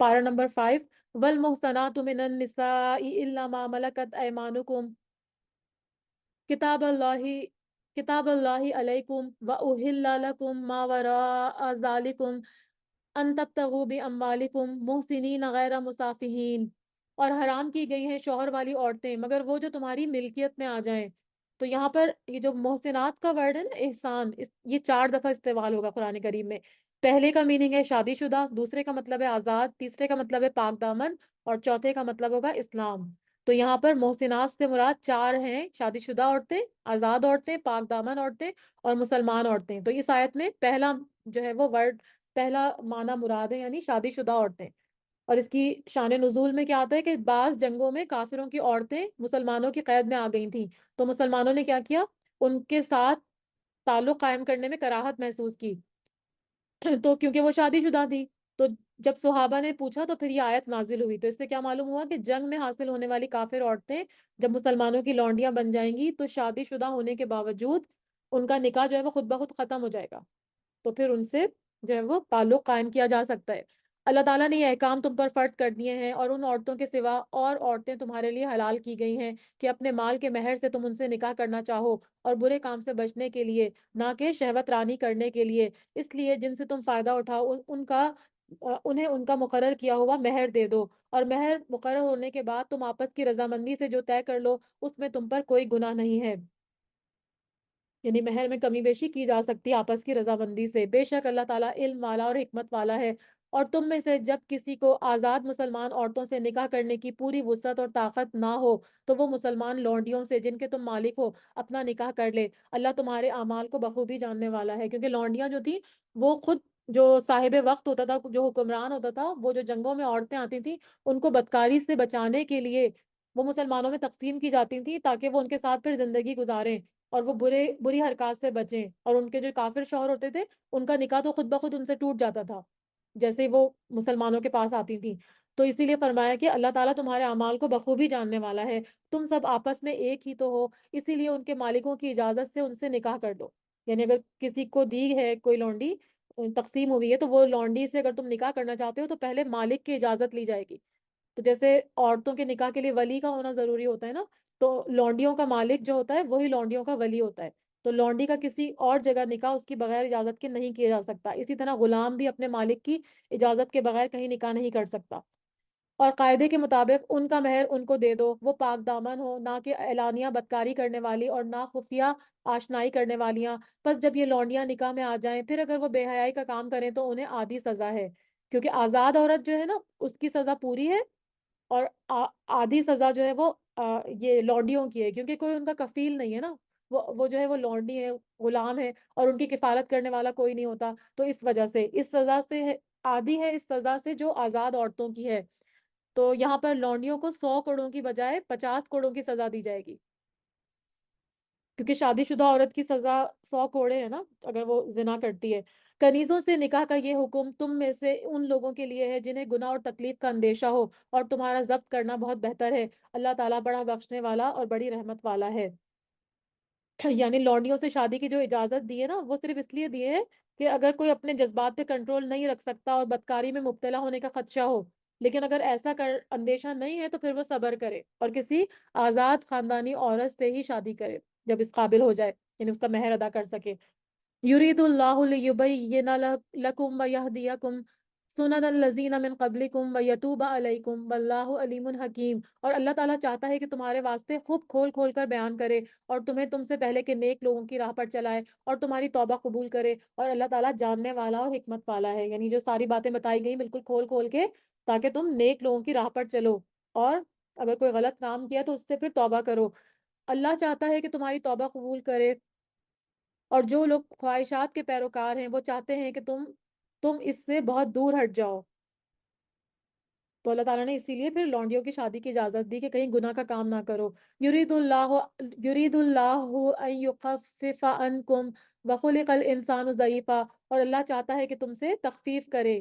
پارا نمبر 5، والمحصنات من النساء الا ما ملکت ایمانکم کتاب اللہ کتاب اللہ علیکم واحل لکم ما وراء ذالکم ان تبتغوا باموالکم محسنین غیر مسافحین، اور حرام کی گئی ہیں شوہر والی عورتیں مگر وہ جو تمہاری ملکیت میں آ جائیں۔ تو یہاں پر یہ جو محسنات کا ورڈ ہے نا، احسان، یہ 4 دفعہ استعمال ہوگا قرآن کریم میں۔ پہلے کا میننگ ہے شادی شدہ، دوسرے کا مطلب ہے آزاد، تیسرے کا مطلب ہے پاک دامن، اور چوتھے کا مطلب ہوگا اسلام۔ تو یہاں پر محسنات سے مراد 4 ہیں: شادی شدہ عورتیں، آزاد عورتیں، پاک دامن عورتیں، اور مسلمان عورتیں۔ تو اس آیت میں پہلا جو ہے وہ ورڈ، پہلا معنی مراد ہے، یعنی شادی شدہ عورتیں۔ اور اس کی شان نزول میں کیا آتا ہے کہ بعض جنگوں میں کافروں کی عورتیں مسلمانوں کی قید میں آ گئی تھیں، تو مسلمانوں نے کیا کیا، ان کے ساتھ تعلق قائم کرنے میں کراہت محسوس کی، تو کیونکہ وہ شادی شدہ تھی۔ تو جب صحابہ نے پوچھا تو پھر یہ آیت نازل ہوئی۔ تو اس سے کیا معلوم ہوا کہ جنگ میں حاصل ہونے والی کافر عورتیں جب مسلمانوں کی لونڈیاں بن جائیں گی تو شادی شدہ ہونے کے باوجود ان کا نکاح جو ہے وہ خود بخود ختم ہو جائے گا، تو پھر ان سے جو ہے وہ تعلق قائم کیا جا سکتا ہے۔ اللہ تعالیٰ نے یہ احکام تم پر فرض کر دیے ہیں، اور ان عورتوں کے سوا اور عورتیں تمہارے لیے حلال کی گئی ہیں کہ اپنے مال کے مہر سے تم ان سے نکاح کرنا چاہو، اور برے کام سے بچنے کے لیے، نہ کہ شہوت رانی کرنے کے لیے۔ اس لیے جن سے تم فائدہ اٹھاؤ انہیں ان کا مقرر کیا ہوا مہر دے دو، اور مہر مقرر ہونے کے بعد تم آپس کی رضامندی سے جو طے کر لو اس میں تم پر کوئی گناہ نہیں ہے، یعنی مہر میں کمی بیشی کی جا سکتی ہے آپس کی رضامندی سے۔ بے شک اللہ تعالیٰ علم والا اور حکمت والا ہے۔ اور تم میں سے جب کسی کو آزاد مسلمان عورتوں سے نکاح کرنے کی پوری وسعت اور طاقت نہ ہو تو وہ مسلمان لونڈیوں سے جن کے تم مالک ہو اپنا نکاح کر لے۔ اللہ تمہارے اعمال کو بخوبی جاننے والا ہے، کیونکہ لونڈیاں جو تھیں وہ خود، جو صاحب وقت ہوتا تھا، جو حکمران ہوتا تھا، وہ جو جنگوں میں عورتیں آتی تھیں ان کو بدکاری سے بچانے کے لیے وہ مسلمانوں میں تقسیم کی جاتی تھیں تاکہ وہ ان کے ساتھ پھر زندگی گزاریں اور وہ بری حرکات سے بچیں، اور ان کے جو کافر شوہر ہوتے تھے ان کا نکاح تو خود بخود ان سے ٹوٹ جاتا تھا جیسے ہی وہ مسلمانوں کے پاس آتی تھیں۔ تو اسی لیے فرمایا کہ اللہ تعالیٰ تمہارے اعمال کو بخوبی جاننے والا ہے، تم سب آپس میں ایک ہی تو ہو، اسی لیے ان کے مالکوں کی اجازت سے ان سے نکاح کر دو۔ یعنی اگر کسی کو دی ہے کوئی لونڈی، تقسیم ہوئی ہے، تو وہ لونڈی سے اگر تم نکاح کرنا چاہتے ہو تو پہلے مالک کی اجازت لی جائے گی۔ تو جیسے عورتوں کے نکاح کے لیے ولی کا ہونا ضروری ہوتا ہے نا، تو لونڈیوں کا مالک جو ہوتا ہے وہی لونڈیوں کا ولی ہوتا ہے۔ تو لونڈی کا کسی اور جگہ نکاح اس کی بغیر اجازت کے نہیں کیا جا سکتا، اسی طرح غلام بھی اپنے مالک کی اجازت کے بغیر کہیں نکاح نہیں کر سکتا۔ اور قاعدے کے مطابق ان کا مہر ان کو دے دو، وہ پاک دامن ہو، نہ کہ اعلانیہ بدکاری کرنے والی اور نہ خفیہ آشنائی کرنے والیاں۔ پس جب یہ لونڈیاں نکاح میں آ جائیں پھر اگر وہ بے حیائی کا کام کریں تو انہیں آدھی سزا ہے، کیونکہ آزاد عورت جو ہے نا اس کی سزا پوری ہے، اور آدھی سزا جو ہے وہ یہ لونڈیوں کی ہے، کیونکہ کوئی ان کا کفیل نہیں ہے نا، وہ جو ہے وہ لونڈی ہے، غلام ہے، اور ان کی کفالت کرنے والا کوئی نہیں ہوتا، تو اس وجہ سے اس سزا سے آدھی ہے اس سزا سے جو آزاد عورتوں کی ہے۔ تو یہاں پر لونڈیوں کو 100 کوڑوں کی بجائے 50 کوڑوں کی سزا دی جائے گی، کیونکہ شادی شدہ عورت کی سزا 100 کوڑے ہے نا اگر وہ زنا کرتی ہے۔ کنیزوں سے نکاح کا یہ حکم تم میں سے ان لوگوں کے لیے ہے جنہیں گناہ اور تکلیف کا اندیشہ ہو، اور تمہارا ضبط کرنا بہت بہتر ہے، اللہ تعالیٰ بڑا بخشنے والا اور بڑی رحمت والا ہے۔ یعنی لونڈیوں سے شادی کی جو اجازت دی ہے نا وہ صرف اس لیے دی ہے کہ اگر کوئی اپنے جذبات پہ کنٹرول نہیں رکھ سکتا اور بدکاری میں مبتلا ہونے کا خدشہ ہو، لیکن اگر ایسا اندیشہ نہیں ہے تو پھر وہ صبر کرے اور کسی آزاد خاندانی عورت سے ہی شادی کرے جب اس قابل ہو جائے، یعنی اس کا مہر ادا کر سکے۔ یرید اللہ لیبین لکم ویہدیکم سنن الذین من قبلکم ویتوب علیکم واللہ علیم حکیم۔ اور اللہ تعالیٰ چاہتا ہے کہ تمہارے واسطے خوب کھول کھول کر بیان کرے اور تمہیں تم سے پہلے کے نیک لوگوں کی راہ پر چلائے اور تمہاری توبہ قبول کرے، اور اللہ تعالیٰ جاننے والا اور حکمت والا ہے، یعنی جو ساری باتیں بتائی گئی بالکل کھول کھول کے تاکہ تم نیک لوگوں کی راہ پر چلو، اور اگر کوئی غلط کام کیا تو اس سے پھر توبہ کرو۔ اللہ چاہتا ہے کہ تمہاری توبہ قبول کرے، اور جو لوگ خواہشات کے پیروکار ہیں وہ چاہتے ہیں کہ تم اس سے بہت دور ہٹ جاؤ۔ تو اللہ تعالیٰ نے اسی لیے پھر لونڈیوں کی شادی کی اجازت دی کہ کہیں گناہ کا کام نہ کرو۔ یرید اللہ یرید اللہ ان یخفف عنکم وخلق الانسان ضعیفا، اور اللہ چاہتا ہے کہ تم سے تخفیف کرے،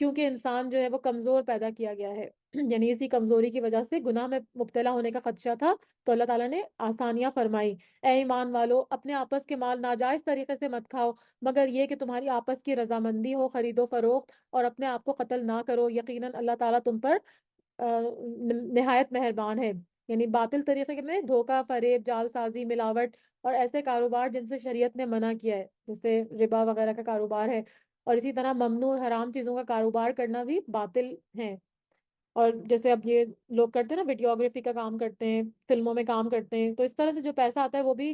کیونکہ انسان جو ہے وہ کمزور پیدا کیا گیا ہے، یعنی اسی کمزوری کی وجہ سے گناہ میں مبتلا ہونے کا خدشہ تھا، تو اللہ تعالیٰ نے آسانیاں فرمائی۔ اے ایمان والو، اپنے آپس کے مال ناجائز طریقے سے مت کھاؤ، مگر یہ کہ تمہاری آپس کی رضامندی ہو، خرید و فروخت، اور اپنے آپ کو قتل نہ کرو، یقیناً اللہ تعالیٰ تم پر نہایت مہربان ہے۔ یعنی باطل طریقے میں دھوکہ، فریب، جال سازی، ملاوٹ اور ایسے کاروبار جن سے شریعت نے منع کیا ہے، جیسے ربا وغیرہ کا کاروبار ہے، اور اسی طرح ممنوع اور حرام چیزوں کا کاروبار کرنا بھی باطل ہے۔ اور جیسے اب یہ لوگ کرتے ہیں نا، ویڈیوگرافی کا کام کرتے ہیں، فلموں میں کام کرتے ہیں، تو اس طرح سے جو پیسہ آتا ہے وہ بھی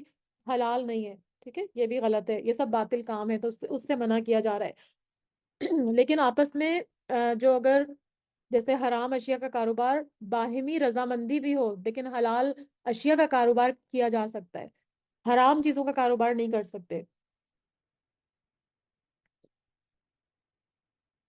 حلال نہیں ہے، ٹھیک ہے، یہ بھی غلط ہے، یہ سب باطل کام ہے، تو اس سے منع کیا جا رہا ہے۔ لیکن آپس میں جو اگر جیسے حرام اشیاء کا کاروبار باہمی رضامندی بھی ہو، لیکن حلال اشیاء کا کاروبار کیا جا سکتا ہے، حرام چیزوں کا کاروبار نہیں کر سکتے۔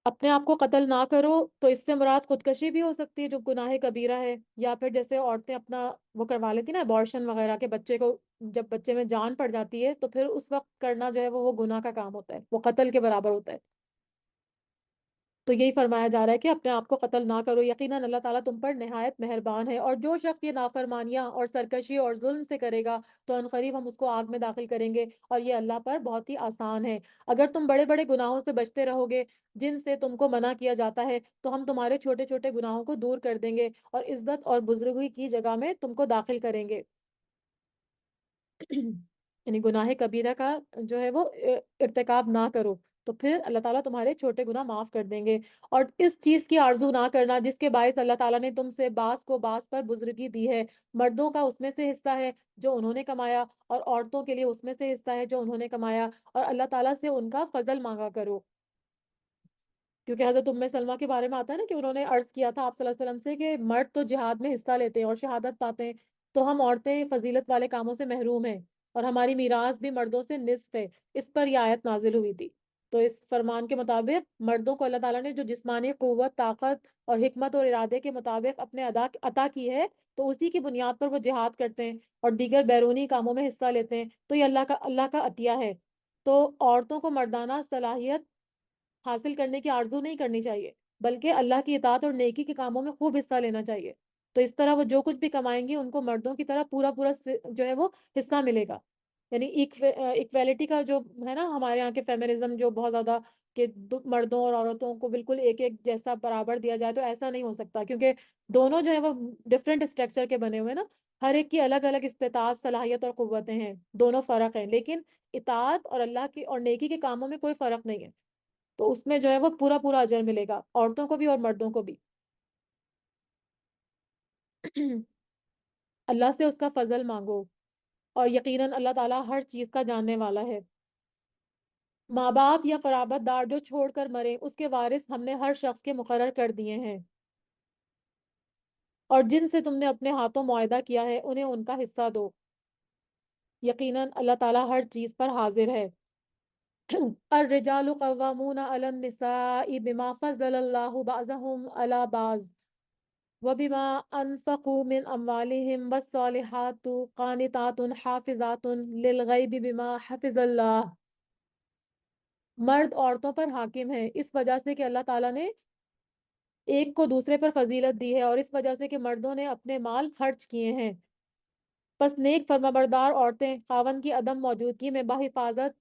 اپنے آپ کو قتل نہ کرو، تو اس سے مراد خودکشی بھی ہو سکتی ہے جو گناہ کبیرہ ہے، یا پھر جیسے عورتیں اپنا وہ کروا لیتی نا ابارشن وغیرہ، کے بچے کو جب بچے میں جان پڑ جاتی ہے تو پھر اس وقت کرنا جو ہے وہ گناہ کا کام ہوتا ہے، وہ قتل کے برابر ہوتا ہے۔ تو یہی فرمایا جا رہا ہے کہ اپنے آپ کو قتل نہ کرو، یقیناً اللہ تعالیٰ تم پر نہایت مہربان ہے۔ اور جو شخص یہ نافرمانیاں اور سرکشی اور ظلم سے کرے گا تو عنقریب ہم اس کو آگ میں داخل کریں گے، اور یہ اللہ پر بہت ہی آسان ہے۔ اگر تم بڑے بڑے گناہوں سے بچتے رہو گے جن سے تم کو منع کیا جاتا ہے، تو ہم تمہارے چھوٹے چھوٹے گناہوں کو دور کر دیں گے اور عزت اور بزرگی کی جگہ میں تم کو داخل کریں گے۔ یعنی گناہ کبیرہ کا جو ہے وہ ارتکاب نہ کرو، تو پھر اللہ تعالیٰ تمہارے چھوٹے گناہ معاف کر دیں گے۔ اور اس چیز کی آرزو نہ کرنا جس کے باعث اللہ تعالیٰ نے تم سے بعض کو بعض پر بزرگی دی ہے، مردوں کا اس میں سے حصہ ہے جو انہوں نے کمایا، اور عورتوں کے لیے اس میں سے حصہ ہے جو انہوں نے کمایا، اور اللہ تعالیٰ سے ان کا فضل مانگا کرو۔ کیونکہ حضرت ام سلمہ کے بارے میں آتا ہے نا کہ انہوں نے عرض کیا تھا آپ صلی اللہ علیہ وسلم سے کہ مرد تو جہاد میں حصہ لیتے ہیں اور شہادت پاتے ہیں، تو ہم عورتیں فضیلت والے کاموں سے محروم ہیں، اور ہماری میراث بھی مردوں سے نصف ہے۔ اس پر یہ آیت نازل ہوئی تھی۔ تو اس فرمان کے مطابق مردوں کو اللہ تعالیٰ نے جو جسمانی قوت، طاقت اور حکمت اور ارادے کے مطابق اپنے عطا کی ہے، تو اسی کی بنیاد پر وہ جہاد کرتے ہیں اور دیگر بیرونی کاموں میں حصہ لیتے ہیں، تو یہ اللہ کا عطیہ ہے۔ تو عورتوں کو مردانہ صلاحیت حاصل کرنے کی آرزو نہیں کرنی چاہیے، بلکہ اللہ کی اطاعت اور نیکی کے کاموں میں خوب حصہ لینا چاہیے۔ تو اس طرح وہ جو کچھ بھی کمائیں گی ان کو مردوں کی طرح پورا پورا جو ہے وہ حصہ ملے گا۔ یعنی ایکویلٹی کا جو ہے نا ہمارے یہاں کے فیمنزم جو بہت زیادہ کہ مردوں اور عورتوں کو بالکل ایک ایک جیسا برابر دیا جائے، تو ایسا نہیں ہو سکتا، کیونکہ دونوں جو ہے وہ ڈفرینٹ اسٹرکچر کے بنے ہوئے نا، ہر ایک کی الگ الگ استطاعت، صلاحیت اور قوتیں ہیں، دونوں فرق ہیں، لیکن اطاعت اور اللہ کی اور نیکی کے کاموں میں کوئی فرق نہیں ہے، تو اس میں جو ہے وہ پورا پورا اجر ملے گا عورتوں کو بھی اور مردوں کو بھی۔ اللہ سے اس کا فضل مانگو، اور یقیناً اللہ تعالیٰ ہر چیز کا جاننے والا ہے۔ ماں باپ یا قرابت دار جو چھوڑ کر مرے اس کے وارث ہم نے ہر شخص کے مقرر کر دیے ہیں، اور جن سے تم نے اپنے ہاتھوں معاہدہ کیا ہے انہیں ان کا حصہ دو، یقیناً اللہ تعالیٰ ہر چیز پر حاضر ہے۔ الرجال قوامون علی النساء بما فضل اللہ بعضهم علی بعض وَبِمَا أَنفَقُوا مِنْ أَمْوَالِهِمْ وَالصَّالِحَاتُ قَانِتَاتٌ حَافِظَاتٌ لِلْغَيْبِ بِمَا حَفِظَ اللَّهُ۔ مرد عورتوں پر حاکم ہے اس وجہ سے کہ اللہ تعالیٰ نے ایک کو دوسرے پر فضیلت دی ہے، اور اس وجہ سے کہ مردوں نے اپنے مال خرچ کیے ہیں، پس نیک فرمانبردار عورتیں خاوند کی عدم موجودگی میں بحفاظت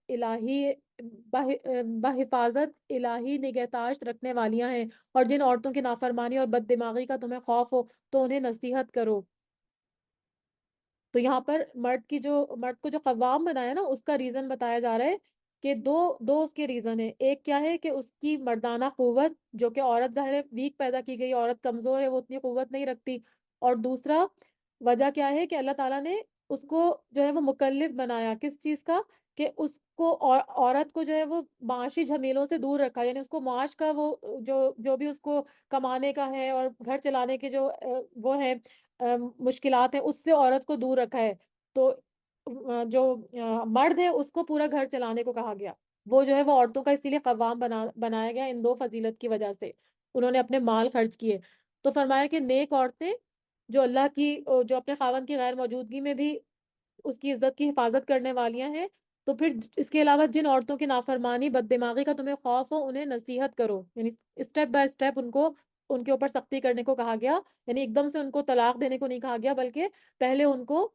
الہی نگہداشت رکھنے والیاں ہیں، اور جن عورتوں کی نافرمانی اور بد دماغی کا تمہیں خوف ہو تو انہیں نصیحت کرو۔ تو یہاں پر مرد کو جو قوام بنایا نا اس کا ریزن بتایا جا رہا ہے کہ دو اس کے ریزن ہے۔ ایک کیا ہے کہ اس کی مردانہ قوت، جو کہ عورت ظاہر ہے ویک پیدا کی گئی، عورت کمزور ہے، وہ اتنی قوت نہیں رکھتی، اور دوسرا وجہ کیا ہے کہ اللہ تعالیٰ نے اس کو جو ہے وہ مکلف بنایا کس چیز کا، کہ اس کو عورت کو جو ہے وہ معاشی جھمیلوں سے دور رکھا، یعنی اس کو معاش کا وہ جو بھی اس کو کمانے کا ہے اور گھر چلانے کے جو وہ ہے مشکلات ہیں، اس سے عورت کو دور رکھا ہے۔ تو جو مرد ہے اس کو پورا گھر چلانے کو کہا گیا، وہ جو ہے وہ عورتوں کا اسی لیے قوام بنایا گیا ان دو فضیلت کی وجہ سے، انہوں نے اپنے مال خرچ کیے۔ تو فرمایا کہ نیک عورتیں جو جو اپنے خاوند کی غیر موجودگی میں بھی اس کی عزت کی حفاظت کرنے والیاں ہیں، تو پھر اس کے علاوہ جن عورتوں کی نافرمانی بد دماغی کا تمہیں خوف ہو انہیں نصیحت کرو، یعنی اسٹیپ بائی اسٹیپ ان کو، ان کے اوپر سختی کرنے کو کہا گیا، یعنی ایک دم سے ان کو طلاق دینے کو نہیں کہا گیا، بلکہ پہلے ان کو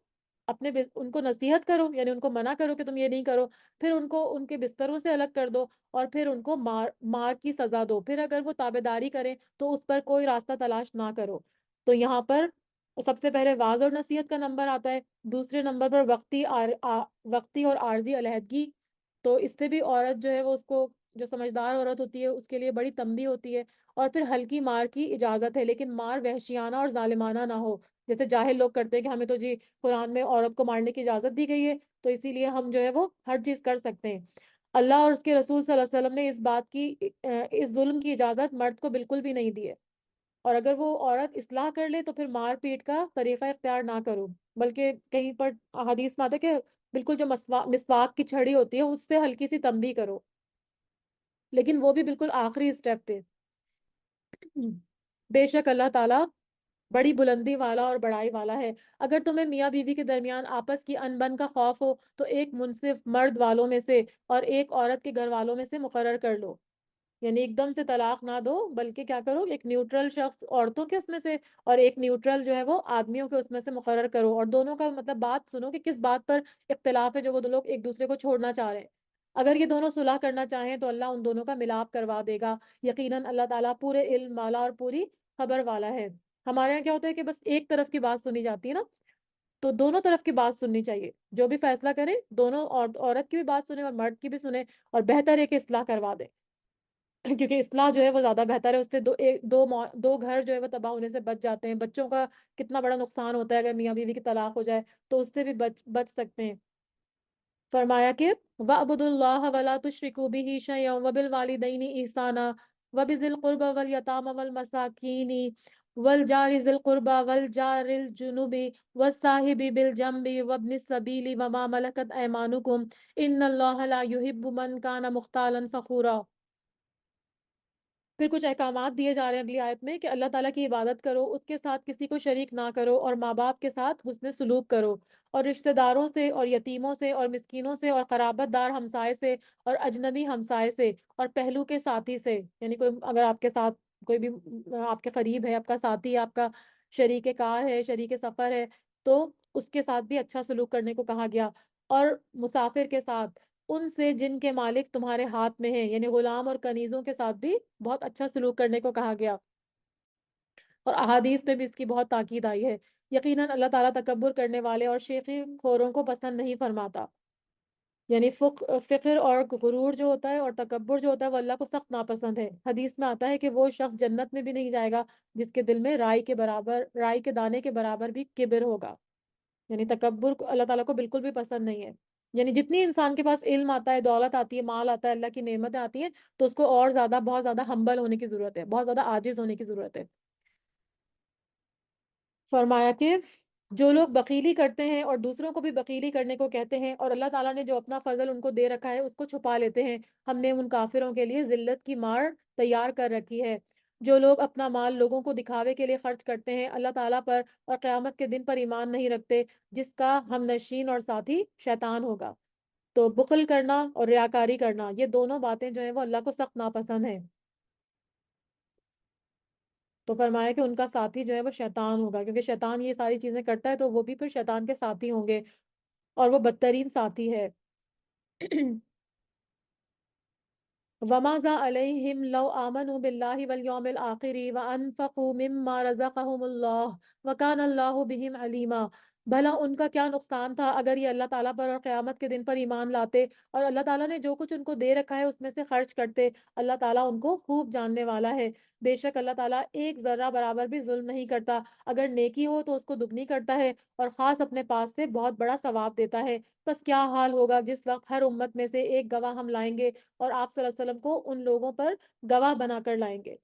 ان کو نصیحت کرو، یعنی ان کو منع کرو کہ تم یہ نہیں کرو، پھر ان کو ان کے بستروں سے الگ کر دو، اور پھر ان کو مار کی سزا دو، پھر اگر وہ تابع داری کریں تو اس پر کوئی راستہ تلاش نہ کرو۔ تو یہاں پر سب سے پہلے واعظ اور نصیحت کا نمبر آتا ہے، دوسرے نمبر پر وقتی اور عارضی علیحدگی، تو اس سے بھی عورت جو ہے وہ اس کو، جو سمجھدار عورت ہوتی ہے اس کے لیے بڑی تنبیہ ہوتی ہے، اور پھر ہلکی مار کی اجازت ہے، لیکن مار وحشیانہ اور ظالمانہ نہ ہو، جیسے جاہل لوگ کرتے ہیں کہ ہمیں تو جی قرآن میں عورت کو مارنے کی اجازت دی گئی ہے تو اسی لیے ہم جو ہے وہ ہر چیز کر سکتے ہیں۔ اللہ اور اس کے رسول صلی اللہ علیہ وسلم نے اس بات کی، اس ظلم کی اجازت مرد کو بالکل بھی نہیں دی ہے، اور اگر وہ عورت اصلاح کر لے تو پھر مار پیٹ کا طریقہ اختیار نہ کرو، بلکہ کہیں پر حدیث میں آتا ہے کہ بالکل جو مسواک کی چھڑی ہوتی ہے اس سے ہلکی سی تنبیہ کرو، لیکن وہ بھی بالکل آخری اسٹیپ پہ۔ بے شک اللہ تعالیٰ بڑی بلندی والا اور بڑائی والا ہے۔ اگر تمہیں میاں بیوی کے درمیان آپس کی انبن کا خوف ہو تو ایک منصف مرد والوں میں سے اور ایک عورت کے گھر والوں میں سے مقرر کر لو، یعنی ایک دم سے طلاق نہ دو، بلکہ کیا کرو، ایک نیوٹرل شخص عورتوں کے اس میں سے اور ایک نیوٹرل جو ہے وہ آدمیوں کے اس میں سے مقرر کرو، اور دونوں کا مطلب بات سنو کہ کس بات پر اختلاف ہے جو وہ دو لوگ ایک دوسرے کو چھوڑنا چاہ رہے ہیں۔ اگر یہ دونوں صلح کرنا چاہیں تو اللہ ان دونوں کا ملاپ کروا دے گا، یقیناً اللہ تعالیٰ پورے علم والا اور پوری خبر والا ہے۔ ہمارے یہاں کیا ہوتا ہے کہ بس ایک طرف کی بات سنی جاتی ہے نا، تو دونوں طرف کی بات سننی چاہیے، جو بھی فیصلہ کریں دونوں، عورت کی بھی بات سنیں اور مرد کی بھی سنیں، اور بہتر ہے کہ اصلاح کروا دیں، کیونکہ اصلاح جو ہے وہ زیادہ بہتر ہے، اس سے دو گھر جو ہے وہ تباہ ہونے سے بچ جاتے ہیں، بچوں کا کتنا بڑا نقصان ہوتا ہے اگر میاں بیوی کی طلاق ہو جائے، تو اس سے بھی بچ سکتے ہیں۔ فرمایا کہ وَاعْبُدُوا اللَّهَ وَلَا تُشْرِكُوا بِهِ شَيْئًا وَبِالْوَالِدَيْنِ إِحْسَانًا وَبِذِي الْقُرْبَى وَالْيَتَامَى وَالْمَسَاكِينِ وَالْجَارِ ذِي الْقُرْبَى وَالْجَارِ الْجُنُبِ وَالصَّاحِبِ بِالْجَنبِ وَابْنِ السَّبِيلِ وَمَا مَلَكَتْ أَيْمَانُكُمْ إِنَّ اللَّهَ لَا يُحِبُّ مَنْ كَانَ مُخْتَالًا فَخُورًا۔ پھر کچھ احکامات دیے جا رہے ہیں اگلی آیت میں کہ اللہ تعالیٰ کی عبادت کرو، اس کے ساتھ کسی کو شریک نہ کرو، اور ماں باپ کے ساتھ حسن سلوک کرو، اور رشتہ داروں سے اور یتیموں سے اور مسکینوں سے اور قرابت دار ہمسائے سے اور اجنبی ہمسائے سے اور پہلو کے ساتھی سے، یعنی کوئی اگر آپ کے ساتھ کوئی بھی آپ کے قریب ہے، آپ کا ساتھی ہے، آپ کا شریک کار ہے، شریک سفر ہے، تو اس کے ساتھ بھی اچھا سلوک کرنے کو کہا گیا، اور مسافر کے ساتھ، ان سے جن کے مالک تمہارے ہاتھ میں ہیں، یعنی غلام اور کنیزوں کے ساتھ بھی بہت اچھا سلوک کرنے کو کہا گیا، اور احادیث میں بھی اس کی بہت تاکید آئی ہے۔ یقیناً اللہ تعالیٰ تکبر کرنے والے اور شیخی خوروں کو پسند نہیں فرماتا، یعنی فقر اور غرور جو ہوتا ہے اور تکبر جو ہوتا ہے وہ اللہ کو سخت ناپسند ہے۔ حدیث میں آتا ہے کہ وہ شخص جنت میں بھی نہیں جائے گا جس کے دل میں رائی کے دانے کے برابر بھی کبر ہوگا، یعنی تکبر کو اللہ تعالیٰ کو بالکل بھی پسند نہیں ہے۔ یعنی جتنی انسان کے پاس علم آتا ہے، دولت آتی ہے، مال آتا ہے، اللہ کی نعمتیں آتی ہیں، تو اس کو اور زیادہ، بہت زیادہ ہمبل ہونے کی ضرورت ہے، بہت زیادہ عاجز ہونے کی ضرورت ہے۔ فرمایا کہ جو لوگ بخیلی کرتے ہیں اور دوسروں کو بھی بخیلی کرنے کو کہتے ہیں، اور اللہ تعالیٰ نے جو اپنا فضل ان کو دے رکھا ہے اس کو چھپا لیتے ہیں، ہم نے ان کافروں کے لیے ذلت کی مار تیار کر رکھی ہے۔ جو لوگ اپنا مال لوگوں کو دکھاوے کے لیے خرچ کرتے ہیں، اللہ تعالیٰ پر اور قیامت کے دن پر ایمان نہیں رکھتے، جس کا ہم نشین اور ساتھی شیطان ہوگا۔ تو بخل کرنا اور ریاکاری کرنا، یہ دونوں باتیں جو ہیں وہ اللہ کو سخت ناپسند ہیں، تو فرمایا کہ ان کا ساتھی جو ہے وہ شیطان ہوگا، کیونکہ شیطان یہ ساری چیزیں کرتا ہے تو وہ بھی پھر شیطان کے ساتھی ہوں گے، اور وہ بدترین ساتھی ہے۔ وَمَاذَا عَلَيْهِمْ لَوْ آمَنُوا بِاللَّهِ وَالْيَوْمِ الْآخِرِ وَأَنفَقُوا مِمَّا رَزَقَهُمُ اللَّهُ وَكَانَ اللَّهُ بِهِمْ عَلِيمًا۔ بھلا ان کا کیا نقصان تھا اگر یہ اللہ تعالیٰ پر اور قیامت کے دن پر ایمان لاتے اور اللہ تعالیٰ نے جو کچھ ان کو دے رکھا ہے اس میں سے خرچ کرتے، اللہ تعالیٰ ان کو خوب جاننے والا ہے۔ بے شک اللہ تعالیٰ ایک ذرہ برابر بھی ظلم نہیں کرتا، اگر نیکی ہو تو اس کو دگنی کرتا ہے، اور خاص اپنے پاس سے بہت بڑا ثواب دیتا ہے۔ بس کیا حال ہوگا جس وقت ہر امت میں سے ایک گواہ ہم لائیں گے، اور آپ صلی اللہ علیہ وسلم کو ان لوگوں پر گواہ بنا کر لائیں گے،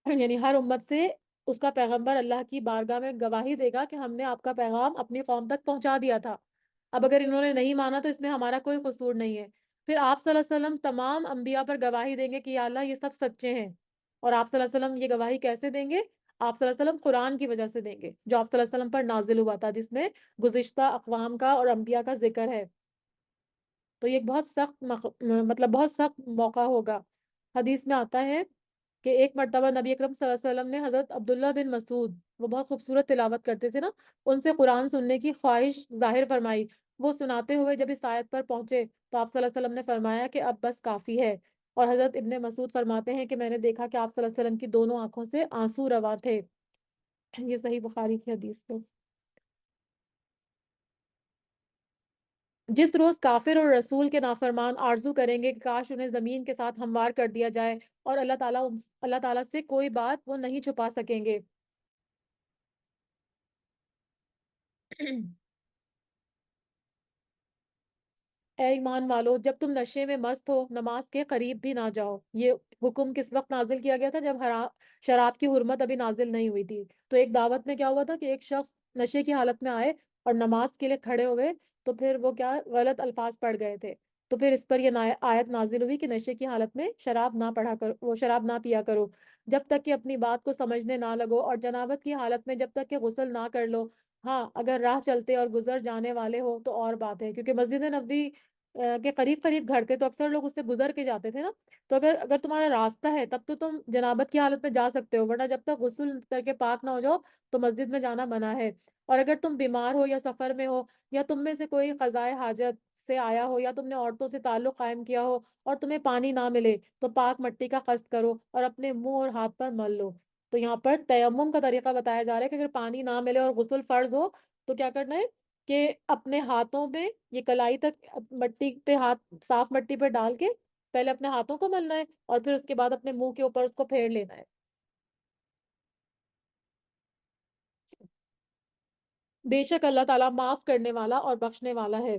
یعنی ہر امت سے اس کا پیغمبر اللہ کی بارگاہ میں گواہی دے گا کہ ہم نے آپ کا پیغام اپنی قوم تک پہنچا دیا تھا، اب اگر انہوں نے نہیں مانا تو اس میں ہمارا کوئی قصور نہیں ہے۔ پھر آپ صلی اللہ علیہ وسلم تمام انبیاء پر گواہی دیں گے کہ یا اللہ یہ سب سچے ہیں، اور آپ صلی اللہ علیہ وسلم یہ گواہی کیسے دیں گے؟ آپ صلی اللہ علیہ وسلم قرآن کی وجہ سے دیں گے، جو آپ صلی اللہ علیہ وسلم پر نازل ہوا تھا، جس میں گزشتہ اقوام کا اور انبیاء کا ذکر ہے۔ تو یہ ایک بہت سخت مطلب بہت سخت موقع ہوگا۔ حدیث میں آتا ہے کہ ایک مرتبہ نبی اکرم صلی اللہ علیہ وسلم نے حضرت عبداللہ بن مسعود، وہ بہت خوبصورت تلاوت کرتے تھے نا، ان سے قرآن سننے کی خواہش ظاہر فرمائی۔ وہ سناتے ہوئے جب اس آیت پر پہنچے تو آپ صلی اللہ علیہ وسلم نے فرمایا کہ اب بس کافی ہے۔ اور حضرت ابن مسعود فرماتے ہیں کہ میں نے دیکھا کہ آپ صلی اللہ علیہ وسلم کی دونوں آنکھوں سے آنسو رواں تھے۔ یہ صحیح بخاری کی حدیث ہے۔ جس روز کافر اور رسول کے نافرمان آرزو کریں گے کہ کاش انہیں زمین کے ساتھ ہموار کر دیا جائے، اور اللہ تعالیٰ سے کوئی بات وہ نہیں چھپا سکیں گے۔ اے ایمان والو، جب تم نشے میں مست ہو نماز کے قریب بھی نہ جاؤ۔ یہ حکم کس وقت نازل کیا گیا تھا؟ جب شراب کی حرمت ابھی نازل نہیں ہوئی تھی۔ تو ایک دعوت میں کیا ہوا تھا کہ ایک شخص نشے کی حالت میں آئے اور نماز کے لیے کھڑے ہوئے، تو پھر وہ کیا غلط الفاظ پڑھ گئے تھے۔ تو پھر اس پر یہ آیت نازل ہوئی کہ نشے کی حالت میں شراب نہ پڑھا کرو، وہ شراب نہ پیا کرو جب تک کہ اپنی بات کو سمجھنے نہ لگو، اور جنابت کی حالت میں جب تک کہ غسل نہ کر لو۔ ہاں، اگر راہ چلتے اور گزر جانے والے ہو تو اور بات ہے، کیونکہ مسجد نبوی کے قریب قریب گھر تھے تو اکثر لوگ اس سے گزر کے جاتے تھے نا۔ تو اگر تمہارا راستہ ہے تب تو تم جنابت کی حالت میں جا سکتے ہو، ورنہ جب تک غسل کر کے پاک نہ ہو جاؤ تو مسجد میں جانا منع ہے۔ اور اگر تم بیمار ہو یا سفر میں ہو، یا تم میں سے کوئی قضائے حاجت سے آیا ہو، یا تم نے عورتوں سے تعلق قائم کیا ہو اور تمہیں پانی نہ ملے، تو پاک مٹی کا قصد کرو اور اپنے منہ اور ہاتھ پر مل لو۔ تو یہاں پر تیمم کا طریقہ بتایا جا رہا ہے کہ اگر پانی نہ ملے اور غسل فرض ہو تو کیا کرنا ہے کہ اپنے ہاتھوں میں یہ کلائی تک مٹی پہ ہاتھ، صاف مٹی پہ ڈال کے پہلے اپنے ہاتھوں کو ملنا ہے، اور پھر اس کے بعد اپنے منہ کے اوپر اس کو پھیر لینا ہے۔ بے شک اللہ تعالیٰ معاف کرنے والا اور بخشنے والا ہے۔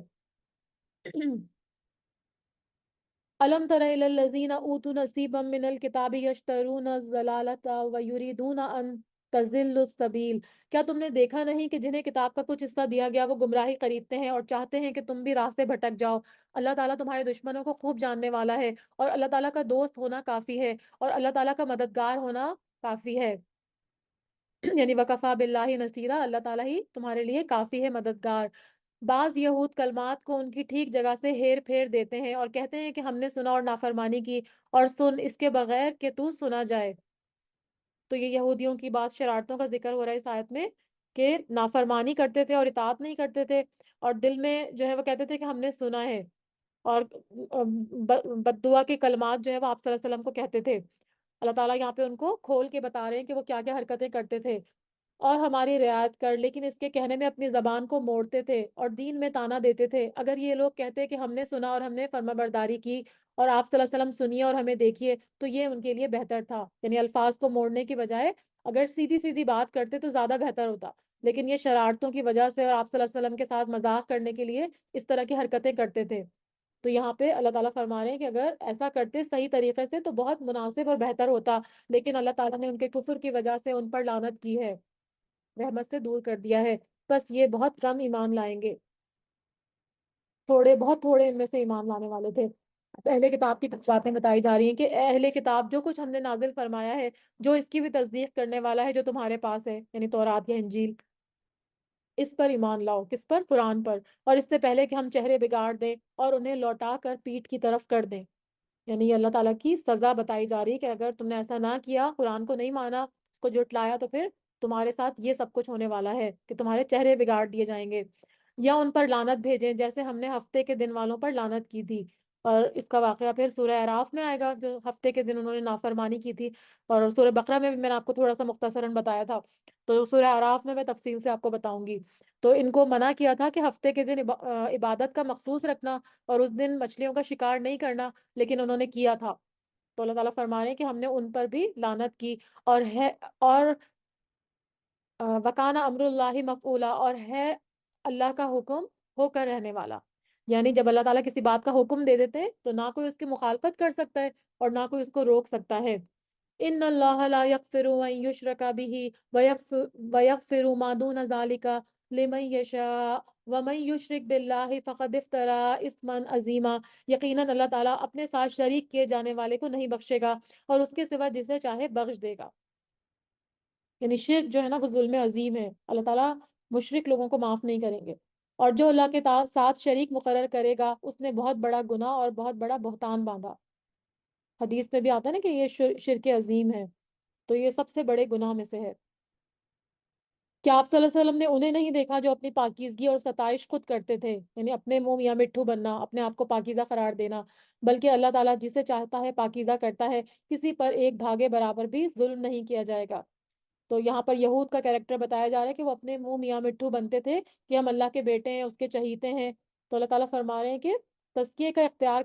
الم تر الی الذین اوتوا نصیبا من الکتاب یشترون الضلالۃ ویریدون ان تضلوا السبیل۔ کیا تم نے دیکھا نہیں کہ جنہیں کتاب کا کچھ حصہ دیا گیا وہ گمراہی خریدتے ہیں اور چاہتے ہیں کہ تم بھی راہ سے بھٹک جاؤ؟ اللہ تعالیٰ تمہارے دشمنوں کو خوب جاننے والا ہے، اور اللہ تعالیٰ کا دوست ہونا کافی ہے، اور اللہ تعالیٰ کا مددگار ہونا کافی ہے۔ یعنی وکفا باللہ نصیرہ، اللہ تعالیٰ ہی تمہارے لیے کافی ہے مددگار۔ بعض یہود کلمات کو ان کی ٹھیک جگہ سے ہیر پھیر دیتے ہیں اور کہتے ہیں کہ ہم نے سنا اور نافرمانی کی، اور سن اس کے بغیر کہ تو سنا جائے۔ تو یہ یہودیوں کی بعض شرارتوں کا ذکر ہو رہا ہے اس آیت میں، کہ نافرمانی کرتے تھے اور اطاعت نہیں کرتے تھے، اور دل میں جو ہے وہ کہتے تھے کہ ہم نے سنا ہے، اور بد دعا کے کلمات جو ہے وہ آپ صلی اللہ علیہ وسلم کو کہتے تھے۔ اللہ تعالیٰ یہاں پہ ان کو کھول کے بتا رہے ہیں کہ وہ کیا کیا حرکتیں کرتے تھے۔ اور ہماری رعایت کر، لیکن اس کے کہنے میں اپنی زبان کو موڑتے تھے اور دین میں تانا دیتے تھے۔ اگر یہ لوگ کہتے کہ ہم نے سنا اور ہم نے فرما برداری کی، اور آپ صلی اللہ علیہ وسلم سنیے اور ہمیں دیکھیے، تو یہ ان کے لیے بہتر تھا۔ یعنی الفاظ کو موڑنے کی بجائے اگر سیدھی سیدھی بات کرتے تو زیادہ بہتر ہوتا، لیکن یہ شرارتوں کی وجہ سے اور آپ صلی اللہ علیہ وسلم کے ساتھ مذاق کرنے کے لیے اس طرح کی حرکتیں کرتے تھے۔ تو یہاں پہ اللہ تعالیٰ فرما رہے ہیں کہ اگر ایسا کرتے صحیح طریقے سے تو بہت مناسب اور بہتر ہوتا، لیکن اللہ تعالیٰ نے ان کے کفر کی وجہ سے ان پر لعنت کی ہے، رحمت سے دور کر دیا ہے۔ بس یہ بہت کم ایمان لائیں گے، تھوڑے، بہت تھوڑے ان میں سے ایمان لانے والے تھے۔ اہل کتاب کی کچھ باتیں بتائی جا رہی ہیں کہ اے اہل کتاب، جو کچھ ہم نے نازل فرمایا ہے، جو اس کی بھی تصدیق کرنے والا ہے جو تمہارے پاس ہے، یعنی تورات یا انجیل، اس پر ایمان لاؤ۔ کس پر؟ قرآن پر۔ اور اس سے پہلے کہ ہم چہرے بگاڑ دیں اور انہیں لوٹا کر پیٹ کی طرف کر دیں۔ یعنی یہ اللہ تعالیٰ کی سزا بتائی جا رہی ہے کہ اگر تم نے ایسا نہ کیا، قرآن کو نہیں مانا، اس کو جھٹلایا، تو پھر تمہارے ساتھ یہ سب کچھ ہونے والا ہے کہ تمہارے چہرے بگاڑ دیے جائیں گے، یا ان پر لعنت بھیجیں جیسے ہم نے ہفتے کے دن والوں پر لعنت کی تھی۔ اور اس کا واقعہ پھر سورہ اعراف میں آئے گا، جو ہفتے کے دن انہوں نے نافرمانی کی تھی، اور سورہ بقرہ میں بھی میں نے آپ کو تھوڑا سا مختصراً بتایا تھا، تو سورہ اعراف میں تفصیل سے آپ کو بتاؤں گی۔ تو ان کو منع کیا تھا کہ ہفتے کے دن عبادت کا مخصوص رکھنا اور اس دن مچھلیوں کا شکار نہیں کرنا، لیکن انہوں نے کیا تھا۔ تو اللہ تعالیٰ فرما رہے ہیں کہ ہم نے ان پر بھی لعنت کی، اور ہے، اور وکانا امر اللہ مفعولا، اور ہے اللہ کا حکم ہو کر رہنے والا۔ یعنی جب اللہ تعالیٰ کسی بات کا حکم دے دیتے ہیں تو نہ کوئی اس کی مخالفت کر سکتا ہے اور نہ کوئی اس کو روک سکتا ہے۔ ان اللہ لا یغفر ان یشرک بہ ویغفر ما دون ذلک لمن یشاء ومن یشرک باللہ فقد افترى اثما عظیما۔ یقیناً اللہ تعالیٰ اپنے ساتھ شریک کیے جانے والے کو نہیں بخشے گا، اور اس کے سوا جسے چاہے بخش دے گا۔ یعنی شرک جو ہے نا وہ ظلم عظیم ہے، اللہ تعالیٰ مشرک لوگوں کو معاف نہیں کریں گے۔ اور جو اللہ کے ساتھ شریک مقرر کرے گا اس نے بہت بڑا گناہ اور بہت بڑا بہتان باندھا۔ حدیث میں بھی آتا ہے نا کہ یہ شرک عظیم ہے، تو یہ سب سے بڑے گناہ میں سے ہے۔ کیا آپ صلی اللہ علیہ وسلم نے انہیں نہیں دیکھا جو اپنی پاکیزگی اور ستائش خود کرتے تھے، یعنی اپنے منہ میاں مٹھو بننا، اپنے آپ کو پاکیزہ قرار دینا؟ بلکہ اللہ تعالیٰ جسے چاہتا ہے پاکیزہ کرتا ہے، کسی پر ایک دھاگے برابر بھی ظلم نہیں کیا جائے گا۔ تو یہاں پر یہود کا کریکٹر بتایا جا رہا ہے کہ وہ اپنے منہ میاں مٹھو بنتے تھے کہ ہم اللہ کے بیٹے ہیں، اس کے چہیتے ہیں۔ تو اللہ تعالیٰ فرما رہے ہیں کہ تزکیے کا اختیار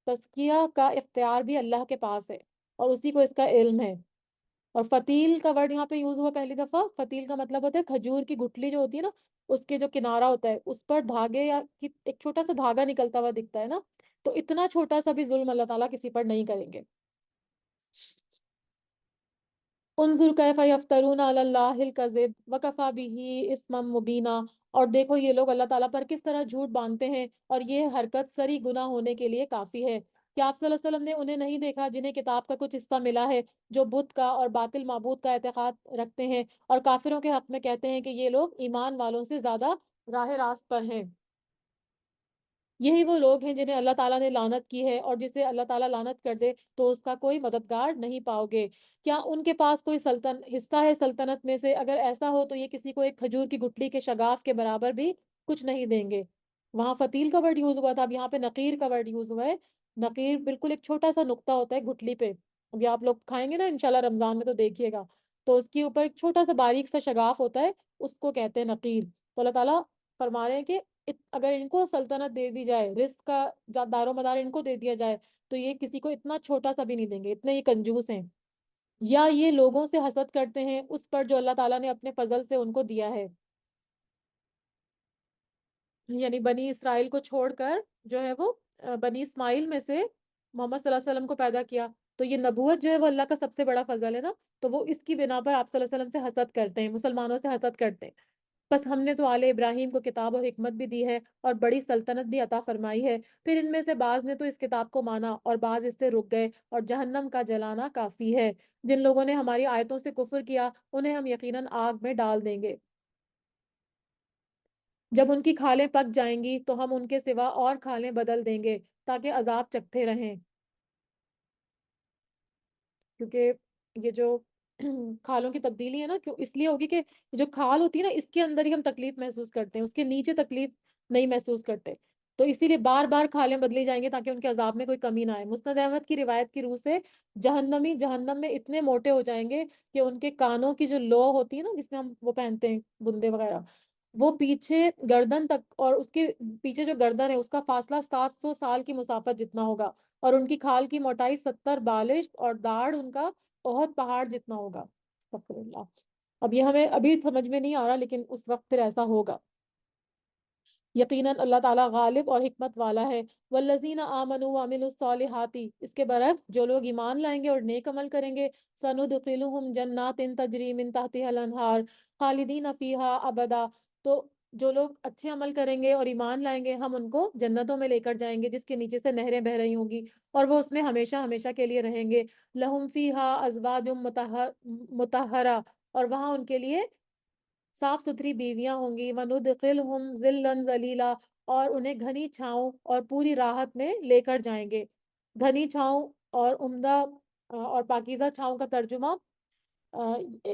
تزکیہ کا اختیار بھی اللہ کے پاس ہے اور اسی کو اس کا علم ہے۔ اور فتیل کا ورڈ یہاں پہ یوز ہوا پہلی دفعہ۔ فتیل کا مطلب ہوتا ہے کھجور کی گٹھلی جو ہوتی ہے نا، اس کے جو کنارہ ہوتا ہے اس پر دھاگے یا ایک چھوٹا سا دھاگا نکلتا ہوا دکھتا ہے نا، تو اتنا چھوٹا سا بھی ظلم اللہ تعالیٰ کسی پر نہیں کریں گے۔ انظر کیف یفترون علی اللہ الکذب وکفی بہ اسما مبینا، اور دیکھو یہ لوگ اللہ تعالیٰ پر کس طرح جھوٹ باندھتے ہیں اور یہ حرکت سری گناہ ہونے کے لیے کافی ہے۔ کیا آپ صلی اللہ علیہ وسلم نے انہیں نہیں دیکھا جنہیں کتاب کا کچھ حصہ ملا ہے، جو بت کا اور باطل معبود کا اعتقاد رکھتے ہیں اور کافروں کے حق میں کہتے ہیں کہ یہ لوگ ایمان والوں سے زیادہ راہ راست پر ہیں؟ یہی وہ لوگ ہیں جنہیں اللہ تعالیٰ نے لعنت کی ہے، اور جسے اللہ تعالیٰ لعنت کر دے تو اس کا کوئی مددگار نہیں پاؤ گے۔ کیا ان کے پاس کوئی حصہ ہے سلطنت میں سے؟ اگر ایسا ہو تو یہ کسی کو ایک کھجور کی گٹلی کے شگاف کے برابر بھی کچھ نہیں دیں گے۔ وہاں فتیل کا ورڈ یوز ہوا تھا، اب یہاں پہ نقیر کا ورڈ یوز ہوا ہے۔ نقیر بالکل ایک چھوٹا سا نقطہ ہوتا ہے گٹلی پہ، ابھی آپ لوگ کھائیں گے نا انشاءاللہ رمضان میں تو دیکھیے گا، تو اس کے اوپر ایک چھوٹا سا باریک سا شگاف ہوتا ہے، اس کو کہتے ہیں نقیر۔ تو اللہ تعالیٰ فرما رہے ہیں کہ اگر ان کو سلطنت دے دی جائے، رزق کا دار و مدار ان کو دے دیا جائے، تو یہ کسی کو اتنا چھوٹا سا بھی نہیں دیں گے، اتنے یہ کنجوس ہیں۔ یا یہ لوگوں سے حسد کرتے ہیں اس پر جو اللہ تعالیٰ نے اپنے فضل سے ان کو دیا ہے، یعنی بنی اسرائیل کو چھوڑ کر جو ہے وہ بنی اسماعیل میں سے محمد صلی اللہ علیہ وسلم کو پیدا کیا، تو یہ نبوت جو ہے وہ اللہ کا سب سے بڑا فضل ہے نا، تو وہ اس کی بنا پر آپ صلی اللہ علیہ وسلم سے حسد کرتے ہیں، مسلمانوں سے حسد کرتے ہیں۔ بس ہم نے تو آل ابراہیم کو کتاب اور حکمت بھی دی ہے اور بڑی سلطنت بھی عطا فرمائی ہے، پھر ان میں سے بعض نے تو اس کتاب کو مانا اور بعض اس سے رک گئے، اور جہنم کا جلانا کافی ہے۔ جن لوگوں نے ہماری آیتوں سے کفر کیا انہیں ہم یقیناً آگ میں ڈال دیں گے۔ جب ان کی کھالیں پک جائیں گی تو ہم ان کے سوا اور کھالیں بدل دیں گے تاکہ عذاب چکھتے رہیں، کیونکہ یہ جو کھالوں کی تبدیلی ہے نا، کیوں اس لیے ہوگی کہ جو کھال ہوتی ہے نا اس کے اندر ہی ہم تکلیف محسوس کرتے ہیں، اس کے نیچے تکلیف نہیں محسوس کرتے، تو اسی لیے بار بار کھالیں بدلی جائیں گے تاکہ ان کے عذاب میں کوئی کمی نہ آئے۔ مسند احمد کی روایت کی روح سے جہنمی جہنم میں اتنے موٹے ہو جائیں گے کہ ان کے کانوں کی جو لو ہوتی ہے نا جس میں ہم وہ پہنتے ہیں بندے وغیرہ، وہ پیچھے گردن تک، اور اس کے پیچھے جو گردن ہے اس کا فاصلہ 700 سال کی مسافت جتنا ہوگا، اور ان کی کھال کی موٹائی 70 بالشت، اور داڑھ ان کا بہت پہاڑ جتنا ہوگا۔ استغفر اللہ۔ اب یہ ہمیں ابھی سمجھ میں نہیں آ رہا لیکن اس وقت پھر ایسا ہوگا۔ یقیناً اللہ تعالیٰ غالب اور حکمت والا ہے۔ والذین آمنوا وعملوا الصالحات، اس کے برعکس جو لوگ ایمان لائیں گے اور نیک عمل کریں گے، سندخلہم جنات تجری من تحتها الانہار خالدین فیہا ابدا، تو جو لوگ اچھے عمل کریں گے اور ایمان لائیں گے ہم ان کو جنتوں میں لے کر جائیں گے جس کے نیچے سے نہریں بہ رہی ہوں گی، اور وہ اس میں ہمیشہ ہمیشہ کے لیے رہیں گے۔ لہم فیہا ازواج مطہرہ، اور وہاں ان کے لیے صاف ستھری بیویاں ہوں گی۔ وَنُدْخِلْهُمْ ظِلًّا ظَلِيلًا، اور انہیں گھنی چھاؤں اور پوری راحت میں لے کر جائیں گے۔ گھنی چھاؤں اور عمدہ اور پاکیزہ چھاؤں کا ترجمہ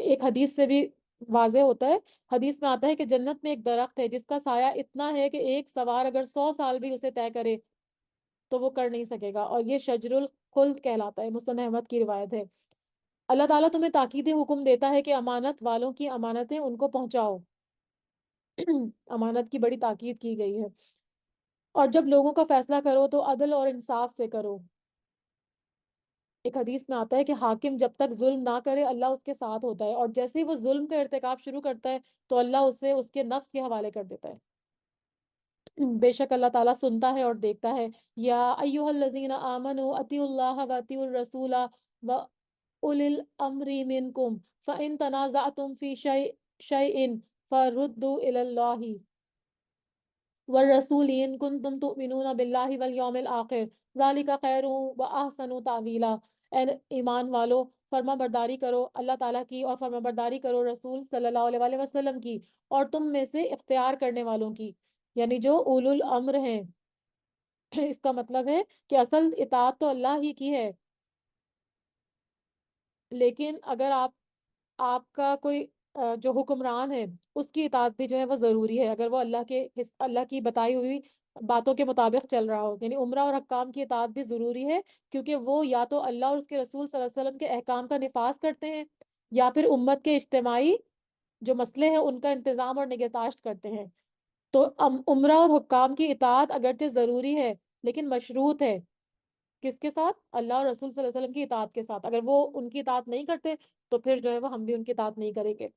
ایک حدیث سے بھی واضح ہوتا ہے۔ حدیث میں آتا ہے کہ جنت میں ایک درخت ہے جس کا سایہ اتنا ہے کہ ایک سوار اگر 100 سال بھی اسے طے کرے تو وہ کر نہیں سکے گا، اور یہ شجر الخلد کہلاتا ہے، مسند احمد کی روایت ہے۔ اللہ تعالیٰ تمہیں تاکیدی حکم دیتا ہے کہ امانت والوں کی امانتیں ان کو پہنچاؤ۔ امانت کی بڑی تاکید کی گئی ہے۔ اور جب لوگوں کا فیصلہ کرو تو عدل اور انصاف سے کرو۔ ایک حدیث میں آتا ہے کہ حاکم جب تک ظلم نہ کرے اللہ اس کے ساتھ ہوتا ہے، اور جیسے ہی وہ ظلم کا ارتکاب شروع کرتا ہے تو اللہ اسے اس کے نفس کے حوالے کر دیتا ہے۔ بے شک اللہ تعالیٰ سنتا ہے اور دیکھتا ہے۔ یا ایہا الذین آمنوا اطیعوا اللہ واطیعوا الرسول وأولی الامر منکم فإن تنازعتم فی شیء فردوا الی اللہ والرسول ان کنتم تؤمنون باللہ والیوم الآخر ذالک خیر و احسن تاویلا۔ اے ایمان والو، فرما برداری کرو اللہ تعالیٰ کی اور فرما برداری کرو رسول صلی اللہ علیہ وآلہ وسلم کی، اور تم میں سے اختیار کرنے والوں کی۔ یعنی جو اولو الامر ہیں اس کا مطلب ہے کہ اصل اطاعت تو اللہ ہی کی ہے، لیکن اگر آپ کا کوئی جو حکمران ہے اس کی اطاعت بھی جو ہے وہ ضروری ہے، اگر وہ اللہ کی بتائی ہوئی باتوں کے مطابق چل رہا ہو، یعنی عمرہ اور حکام کی اطاعت بھی ضروری ہے، کیونکہ وہ یا تو اللہ اور اس کے رسول صلی اللہ علیہ وسلم کے احکام کا نفاذ کرتے ہیں، یا پھر امت کے اجتماعی جو مسئلے ہیں ان کا انتظام اور نگہداشت کرتے ہیں۔ تو عمرہ اور حکام کی اطاعت اگرچہ ضروری ہے، لیکن مشروط ہے کس کے ساتھ؟ اللہ اور رسول صلی اللہ علیہ وسلم کی اطاعت کے ساتھ۔ اگر وہ ان کی اطاعت نہیں کرتے تو پھر جو ہے وہ ہم بھی ان کی اطاعت نہیں کریں گے۔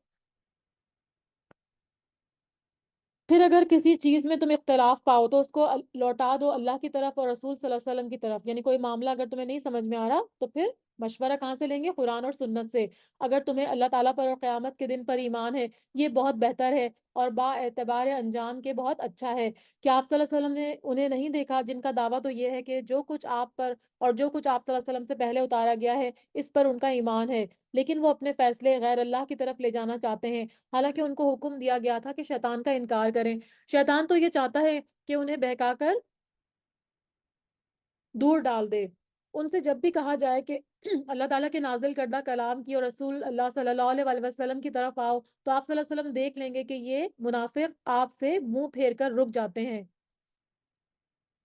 پھر اگر کسی چیز میں تم اختلاف پاؤ تو اس کو لوٹا دو اللہ کی طرف اور رسول صلی اللہ علیہ وسلم کی طرف، یعنی کوئی معاملہ اگر تمہیں نہیں سمجھ میں آ رہا تو پھر مشورہ کہاں سے لیں گے؟ قرآن اور سنت سے۔ اگر تمہیں اللہ تعالیٰ پر اور قیامت کے دن پر ایمان ہے، یہ بہت بہتر ہے اور با اعتبار انجام کے بہت اچھا ہے۔ کیا آپ صلی اللہ علیہ وسلم نے انہیں نہیں دیکھا جن کا دعویٰ تو یہ ہے کہ جو کچھ آپ پر اور جو کچھ آپ صلی اللہ علیہ وسلم سے پہلے اتارا گیا ہے اس پر ان کا ایمان ہے، لیکن وہ اپنے فیصلے غیر اللہ کی طرف لے جانا چاہتے ہیں، حالانکہ ان کو حکم دیا گیا تھا کہ شیطان کا انکار کریں۔ شیطان تو یہ چاہتا ہے کہ انہیں بہکا کر دور ڈال دے۔ ان سے جب بھی کہا جائے کہ اللہ تعالیٰ کے نازل کردہ کلام کی اور رسول اللہ صلی اللہ علیہ وآلہ وسلم کی طرف آؤ، تو آپ صلی اللہ علیہ وسلم دیکھ لیں گے کہ یہ منافق آپ سے منہ پھیر کر رک جاتے ہیں۔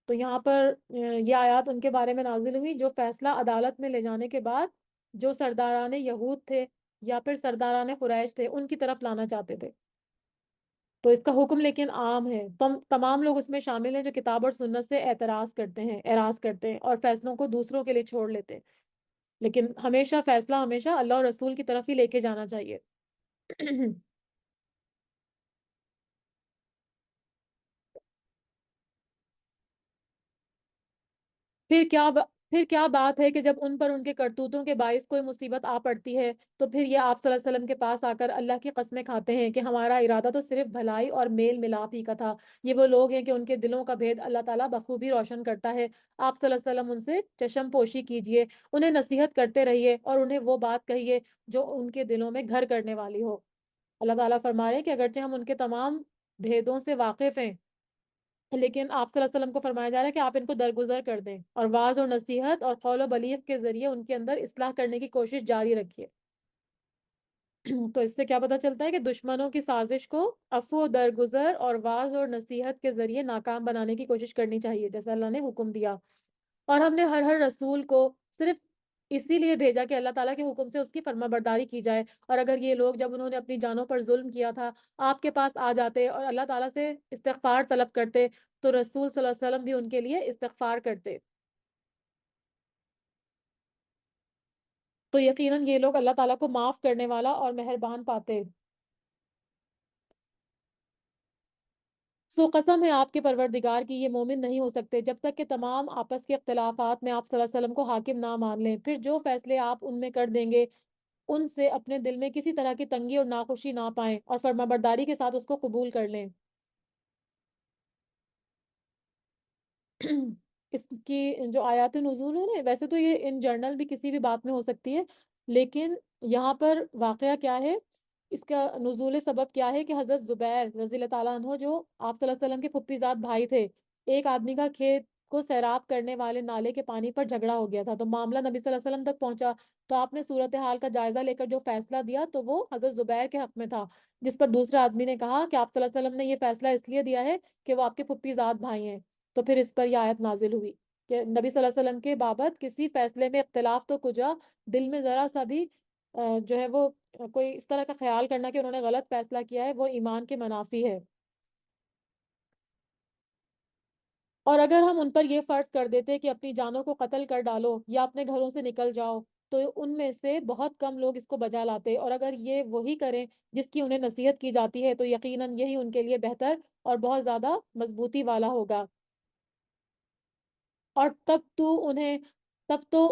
تو یہاں پر یہ آیات ان کے بارے میں نازل ہوئی جو فیصلہ عدالت میں لے جانے کے بعد جو سرداران یہود تھے یا پھر سرداران قریش تھے ان کی طرف لانا چاہتے تھے۔ تو اس کا حکم لیکن عام ہے، تمام لوگ اس میں شامل ہیں جو کتاب اور سنت سے اعراض کرتے ہیں اور فیصلوں کو دوسروں کے لیے چھوڑ لیتے ہیں، لیکن ہمیشہ فیصلہ ہمیشہ اللہ اور رسول کی طرف ہی لے کے جانا چاہیے۔ پھر کیا بات ہے کہ جب ان پر ان کے کرتوتوں کے باعث کوئی مصیبت آ پڑتی ہے تو پھر یہ آپ صلی اللہ علیہ وسلم کے پاس آ کر اللہ کی قسمیں کھاتے ہیں کہ ہمارا ارادہ تو صرف بھلائی اور میل ملاپ ہی کا تھا۔ یہ وہ لوگ ہیں کہ ان کے دلوں کا بھید اللہ تعالیٰ بخوبی روشن کرتا ہے۔ آپ صلی اللہ علیہ وسلم ان سے چشم پوشی کیجئے، انہیں نصیحت کرتے رہیے اور انہیں وہ بات کہیے جو ان کے دلوں میں گھر کرنے والی ہو۔ اللہ تعالیٰ فرما رہے ہیں کہ اگرچہ ہم ان کے تمام بھیدوں سے واقف ہیں، لیکن آپ صلی اللہ علیہ وسلم کو فرمایا جا رہا ہے کہ آپ ان کو درگزر کر دیں اور واعظ اور نصیحت اور قول و بلیغ کے ذریعے ان کے اندر اصلاح کرنے کی کوشش جاری رکھیے۔ تو اس سے کیا پتہ چلتا ہے کہ دشمنوں کی سازش کو عفو و درگزر اور واعظ اور نصیحت کے ذریعے ناکام بنانے کی کوشش کرنی چاہیے جیسا اللہ نے حکم دیا۔ اور ہم نے ہر رسول کو صرف اسی لیے بھیجا کہ اللہ تعالیٰ کے حکم سے اس کی فرما برداری کی جائے، اور اگر یہ لوگ جب انہوں نے اپنی جانوں پر ظلم کیا تھا آپ کے پاس آ جاتے اور اللہ تعالیٰ سے استغفار طلب کرتے تو رسول صلی اللہ علیہ وسلم بھی ان کے لیے استغفار کرتے، تو یقیناً یہ لوگ اللہ تعالیٰ کو معاف کرنے والا اور مہربان پاتے۔ سو قسم ہے آپ کے پروردگار کی، یہ مومن نہیں ہو سکتے جب تک کہ تمام آپس کے اختلافات میں آپ صلی اللہ علیہ وسلم کو حاکم نہ مان لیں، پھر جو فیصلے آپ ان میں کر دیں گے ان سے اپنے دل میں کسی طرح کی تنگی اور ناخوشی نہ پائیں اور فرما برداری کے ساتھ اس کو قبول کر لیں۔ اس کی جو آیات نزول ہے نا، ویسے تو یہ ان جرنل بھی کسی بھی بات میں ہو سکتی ہے، لیکن یہاں پر واقعہ کیا ہے، اس کا نزول سبب کیا ہے کہ حضرت زبیر رضی اللہ تعالیٰ عنہ جو آپ صلی اللہ علیہ وسلم کے پھپھی زاد بھائی تھے، ایک آدمی کا کھیت کو سیراب کرنے والے نالے کے پانی پر جھگڑا ہو گیا تھا، تو معاملہ نبی صلی اللہ علیہ وسلم تک پہنچا، تو آپ نے صورتحال کا جائزہ لے کر جو فیصلہ دیا تو وہ حضرت زبیر کے حق میں تھا، جس پر دوسرے آدمی نے کہا کہ آپ صلی اللہ علیہ وسلم نے یہ فیصلہ اس لیے دیا ہے کہ وہ آپ کے پھپھی زاد بھائی ہیں۔ تو پھر اس پر یہ آیت نازل ہوئی کہ نبی صلی اللہ علیہ وسلم کے بابت کسی فیصلے میں اختلاف تو کجا، دل میں ذرا سا بھی جو ہے وہ کوئی اس طرح کا خیال کرنا کہ انہوں نے غلط فیصلہ کیا ہے وہ ایمان کے منافی ہے۔ اور اگر ہم ان پر یہ فرض کر دیتے کہ اپنی جانوں کو قتل کر ڈالو یا اپنے گھروں سے نکل جاؤ تو ان میں سے بہت کم لوگ اس کو بجا لاتے، اور اگر یہ وہی کریں جس کی انہیں نصیحت کی جاتی ہے تو یقیناً یہی ان کے لیے بہتر اور بہت زیادہ مضبوطی والا ہوگا۔ اور تب تو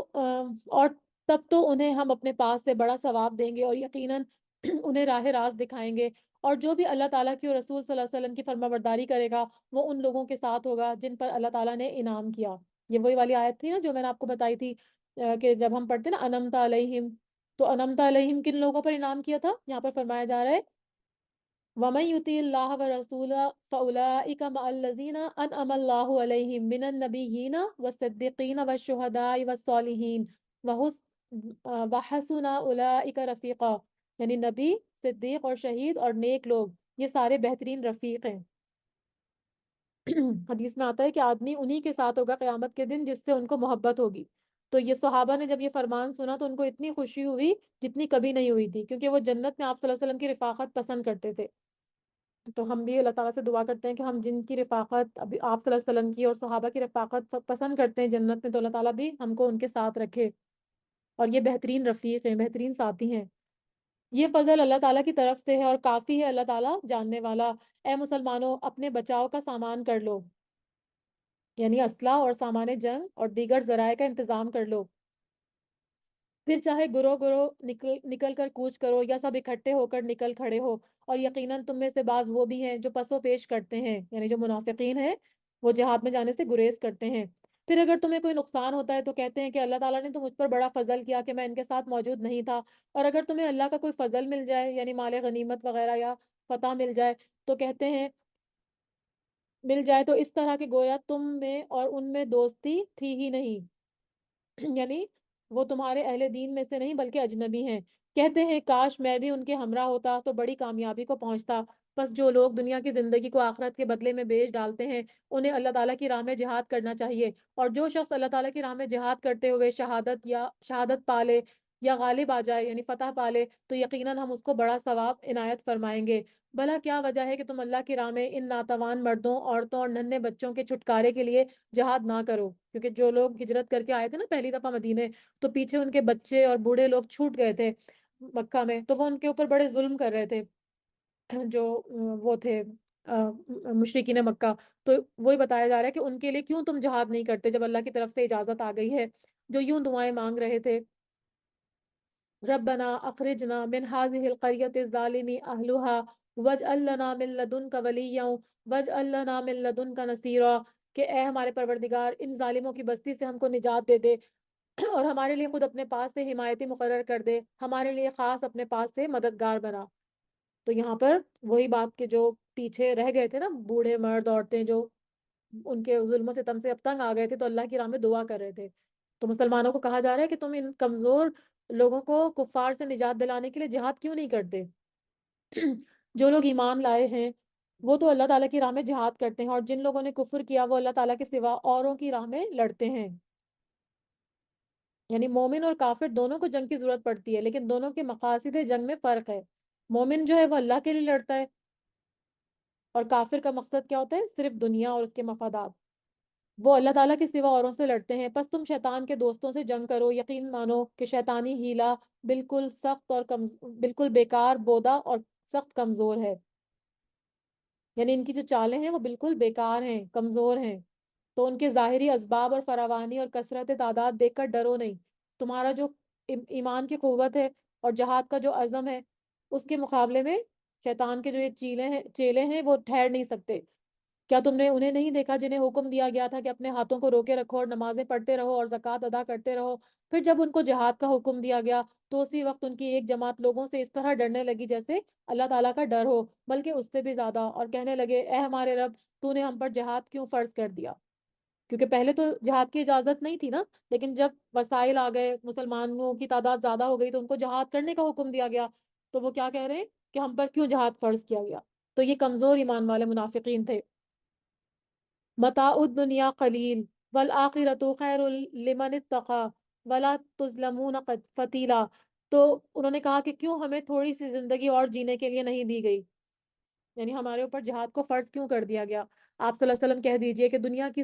اور تب تو انہیں ہم اپنے پاس سے بڑا ثواب دیں گے اور یقیناً انہیں راہ راست دکھائیں گے، اور جو بھی اللہ تعالیٰ کی اور رسول صلی اللہ علیہ وسلم کی فرما برداری کرے گا وہ ان لوگوں کے ساتھ ہوگا جن پر اللہ تعالیٰ نے انعام کیا۔ یہ وہی والی آیت تھی نا جو میں نے آپ کو بتائی تھی کہ جب ہم پڑھتے نا انمتا علیہم، تو انمتا علیہم کن لوگوں پر انعام کیا تھا؟ یہاں پر فرمایا جا رہا ہے وَمَن يُطِعِ اللَّهَ وَرَسُولَهُ فَأُولَٰئِكَ مَعَ الَّذِينَ أَنْعَمَ اللَّهُ عَلَيْهِم مِّنَ النَّبِيِّينَ وَالصِّدِّيقِينَ وَالشُّهَدَاءِ وَالصَّالِحِينَ وَحَسُنَ أُولَٰئِكَ رفیقا، یعنی نبی، صدیق اور شہید اور نیک لوگ یہ سارے بہترین رفیق ہیں۔ حدیث میں آتا ہے کہ آدمی انہی کے ساتھ ہوگا قیامت کے دن جس سے ان کو محبت ہوگی۔ تو یہ صحابہ نے جب یہ فرمان سنا تو ان کو اتنی خوشی ہوئی جتنی کبھی نہیں ہوئی تھی، کیونکہ وہ جنت میں آپ صلی اللہ علیہ وسلم کی رفاقت پسند کرتے تھے۔ تو ہم بھی اللہ تعالیٰ سے دعا کرتے ہیں کہ ہم جن کی رفاقت ابھی آپ صلی اللہ علیہ وسلم کی اور صحابہ کی رفاقت پسند کرتے ہیں جنت میں، تو اللہ تعالیٰ بھی ہم کو ان کے ساتھ رکھے۔ اور یہ بہترین رفیق ہیں، بہترین ساتھی ہیں۔ یہ فضل اللہ تعالیٰ کی طرف سے ہے اور کافی ہے اللہ تعالیٰ جاننے والا۔ اے مسلمانوں، اپنے بچاؤ کا سامان کر لو، یعنی اسلحہ اور سامان جنگ اور دیگر ذرائع کا انتظام کر لو۔ پھر چاہے گروہ گروہ نکل نکل کر کوچ کرو یا سب اکٹھے ہو کر نکل کھڑے ہو، اور یقیناً تم میں سے بعض وہ بھی ہیں جو پس و پیش کرتے ہیں، یعنی جو منافقین ہیں وہ جہاد میں جانے سے گریز کرتے ہیں۔ پھر اگر تمہیں کوئی نقصان ہوتا ہے تو کہتے ہیں کہ اللہ تعالیٰ نے تو مجھ پر بڑا فضل کیا کہ میں ان کے ساتھ موجود نہیں تھا، اور اگر تمہیں اللہ کا کوئی فضل مل جائے یعنی مال غنیمت وغیرہ یا فتح مل جائے تو کہتے ہیں مل جائے تو اس طرح کہ گویا تم میں اور ان میں دوستی تھی ہی نہیں، یعنی وہ تمہارے اہل دین میں سے نہیں بلکہ اجنبی ہیں۔ کہتے ہیں کاش میں بھی ان کے ہمراہ ہوتا تو بڑی کامیابی کو پہنچتا۔ بس جو لوگ دنیا کی زندگی کو آخرت کے بدلے میں بیچ ڈالتے ہیں انہیں اللہ تعالیٰ کی راہ میں جہاد کرنا چاہیے، اور جو شخص اللہ تعالیٰ کی راہ میں جہاد کرتے ہوئے شہادت پالے یا غالب آ جائے یعنی فتح پالے تو یقیناً ہم اس کو بڑا ثواب عنایت فرمائیں گے۔ بھلا کیا وجہ ہے کہ تم اللہ کی راہ میں ان ناتوان مردوں، عورتوں اور ننھے بچوں کے چھٹکارے کے لیے جہاد نہ کرو؟ کیونکہ جو لوگ ہجرت کر کے آئے تھے نا پہلی دفعہ مدینے، تو پیچھے ان کے بچے اور بوڑھے لوگ چھوٹ گئے تھے مکہ میں، تو وہ ان کے اوپر بڑے ظلم کر رہے تھے جو وہ تھے مشرکین مکہ۔ تو وہی بتایا جا رہا ہے کہ ان کے لیے کیوں تم جہاد نہیں کرتے جب اللہ کی طرف سے اجازت آ گئی ہے؟ جو یوں دعائیں مانگ رہے تھے، ربنا اخرجنا من هذه القرية الظالم اهلها واجعل لنا من لدنك وليا واجعل لنا من لدنك نصيرا، کہ اے ہمارے پروردگار ان ظالموں کی بستی سے ہم کو نجات دے دے اور ہمارے لیے خود اپنے پاس سے حمایتی مقرر کر دے، ہمارے لیے خاص اپنے پاس سے مددگار بنا۔ تو یہاں پر وہی بات کہ جو پیچھے رہ گئے تھے نا بوڑھے مرد عورتیں جو ان کے ظلم و ستم سے اب تنگ آ گئے تھے تو اللہ کی راہ میں دعا کر رہے تھے، تو مسلمانوں کو کہا جا رہا ہے کہ تم ان کمزور لوگوں کو کفار سے نجات دلانے کے لیے جہاد کیوں نہیں کرتے؟ جو لوگ ایمان لائے ہیں وہ تو اللہ تعالیٰ کی راہ میں جہاد کرتے ہیں، اور جن لوگوں نے کفر کیا وہ اللہ تعالیٰ کے سوا اوروں کی راہ میں لڑتے ہیں۔ یعنی مومن اور کافر دونوں کو جنگ کی ضرورت پڑتی ہے، لیکن دونوں کے مقاصد جنگ میں فرق ہے۔ مومن جو ہے وہ اللہ کے لیے لڑتا ہے، اور کافر کا مقصد کیا ہوتا ہے؟ صرف دنیا اور اس کے مفادات۔ وہ اللہ تعالیٰ کے سوا اوروں سے لڑتے ہیں۔ پس تم شیطان کے دوستوں سے جنگ کرو، یقین مانو کہ شیطانی ہیلا بالکل سخت اور بالکل بیکار، بودا اور سخت کمزور ہے، یعنی ان کی جو چالیں ہیں وہ بالکل بیکار ہیں، کمزور ہیں۔ تو ان کے ظاہری اسباب اور فراوانی اور کثرت تعداد دیکھ کر ڈرو نہیں، تمہارا جو ایمان کی قوت ہے اور جہاد کا جو عزم ہے اس کے مقابلے میں شیطان کے جو یہ چیلے ہیں وہ ٹھہر نہیں سکتے۔ کیا تم نے انہیں نہیں دیکھا جنہیں حکم دیا گیا تھا کہ اپنے ہاتھوں کو روکے رکھو اور نمازیں پڑھتے رہو اور زکوٰۃ ادا کرتے رہو؟ پھر جب ان کو جہاد کا حکم دیا گیا تو اسی وقت ان کی ایک جماعت لوگوں سے اس طرح ڈرنے لگی جیسے اللہ تعالیٰ کا ڈر ہو، بلکہ اس سے بھی زیادہ، اور کہنے لگے اے ہمارے رب، تو نے ہم پر جہاد کیوں فرض کر دیا؟ کیونکہ پہلے تو جہاد کی اجازت نہیں تھی نا، لیکن جب وسائل آ گئے، مسلمانوں کی تعداد زیادہ ہو گئی تو ان کو جہاد کرنے کا حکم دیا گیا، تو وہ کیا کہہ رہے ہیں کہ ہم پر کیوں جہاد فرض کیا گیا؟ تو یہ کمزور ایمان والے منافقین تھے۔ متاع الدنیا قلیل والآخرۃ خیر لمن اتقی ولا تظلمون فتیلا۔ تو انہوں نے کہا کہ کیوں ہمیں تھوڑی سی زندگی اور جینے کے لیے نہیں دی گئی، یعنی ہمارے اوپر جہاد کو فرض کیوں کر دیا گیا؟ آپ صلی اللہ علیہ وسلم کہہ دیجئے کہ دنیا کی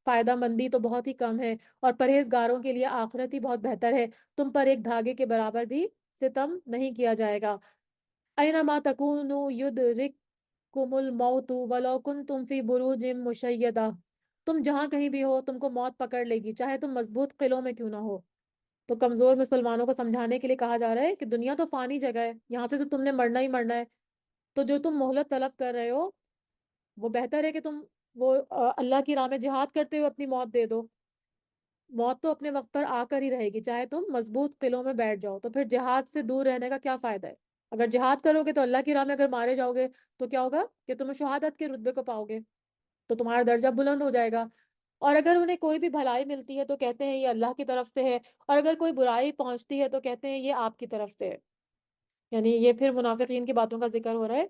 فائدہ مندی تو بہت ہی کم ہے اور پرہیزگاروں کے لیے آخرت ہی بہت بہتر ہے، تم پر ایک دھاگے کے برابر بھی ستم نہیں کیا جائے گا۔ اینما تکونوا یدرککم الموت ولو کنتم فی بروج مشیدہ، تم جہاں کہیں بھی ہو تم کو موت پکڑ لے گی چاہے تم مضبوط قلعوں میں کیوں نہ ہو۔ تو کمزور مسلمانوں کو سمجھانے کے لیے کہا جا رہا ہے کہ دنیا تو فانی جگہ ہے، یہاں سے تو تم نے مرنا ہی مرنا ہے، تو جو تم مہلت طلب کر رہے ہو وہ بہتر ہے کہ تم وہ اللہ کی راہ میں جہاد کرتے ہوئے اپنی موت دے دو۔ موت تو اپنے وقت پر آ کر ہی رہے گی چاہے تم مضبوط قلعوں میں بیٹھ جاؤ، تو پھر جہاد سے دور رہنے کا کیا فائدہ ہے؟ اگر جہاد کرو گے تو اللہ کی راہ میں اگر مارے جاؤ گے تو کیا ہوگا کہ تم شہادت کے رتبے کو پاؤ گے، تو تمہارا درجہ بلند ہو جائے گا۔ اور اگر انہیں کوئی بھی بھلائی ملتی ہے تو کہتے ہیں یہ اللہ کی طرف سے ہے، اور اگر کوئی برائی پہنچتی ہے تو کہتے ہیں یہ آپ کی طرف سے ہے۔ یعنی یہ پھر منافقین کی باتوں کا ذکر ہو رہا ہے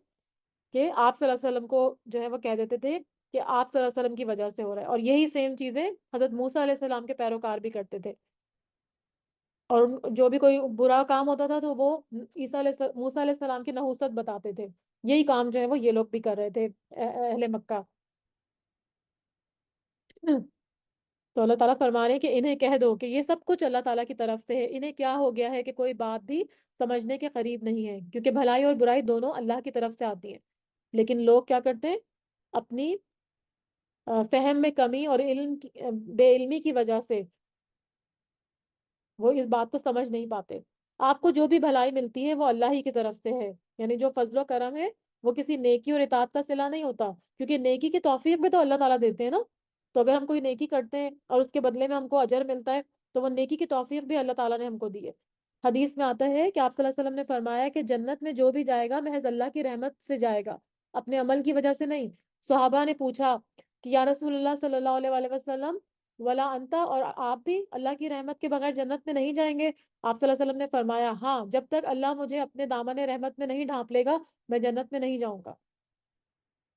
کہ آپ صلی اللہ علیہ وسلم کو جو ہے وہ کہہ دیتے تھے کہ آپ صلی اللہ علیہ وسلم کی وجہ سے ہو رہا ہے، اور یہی سیم چیزیں حضرت موسیٰ علیہ السلام کے پیروکار بھی کرتے تھے۔ اور جو بھی کوئی برا کام ہوتا تھا تو وہ موسیٰ علیہ السلام کی نحوست بتاتے تھے۔ یہی کام جو ہے وہ یہ لوگ بھی کر رہے تھے، اہل مکہ۔ تو اللہ تعالیٰ فرما رہے ہیں کہ انہیں کہہ دو کہ یہ سب کچھ اللہ تعالیٰ کی طرف سے ہے، انہیں کیا ہو گیا ہے کہ کوئی بات بھی سمجھنے کے قریب نہیں ہے، کیونکہ بھلائی اور برائی دونوں اللہ کی طرف سے آتی ہیں، لیکن لوگ کیا کرتے ہیں؟ اپنی فہم میں کمی اور بے علمی کی وجہ سے وہ اس بات کو سمجھ نہیں پاتے۔ آپ کو جو بھی بھلائی ملتی ہے وہ اللہ ہی کی طرف سے ہے، یعنی جو فضل و کرم ہے وہ کسی نیکی اور اطاعت کا صلہ نہیں ہوتا، کیونکہ نیکی کی توفیق بھی تو اللہ تعالیٰ دیتے ہیں نا۔ تو اگر ہم کوئی نیکی کرتے ہیں اور اس کے بدلے میں ہم کو اجر ملتا ہے تو وہ نیکی کی توفیق بھی اللہ تعالیٰ نے ہم کو دی ہے۔ حدیث میں آتا ہے کہ آپ صلی اللہ علیہ وسلم نے فرمایا کہ جنت میں جو بھی جائے گا محض اللہ کی رحمت سے جائے گا، اپنے عمل کی وجہ سے نہیں۔ صحابہ نے پوچھا کہ یا رسول اللہ صلی اللہ علیہ وآلہ وسلم، ولا انتا، اور آپ بھی اللہ کی رحمت کے بغیر جنت میں نہیں جائیں گے؟ آپ صلی اللہ علیہ وسلم نے فرمایا ہاں، جب تک اللہ مجھے اپنے دامن رحمت میں نہیں ڈھانپ لے گا میں جنت میں نہیں جاؤں گا۔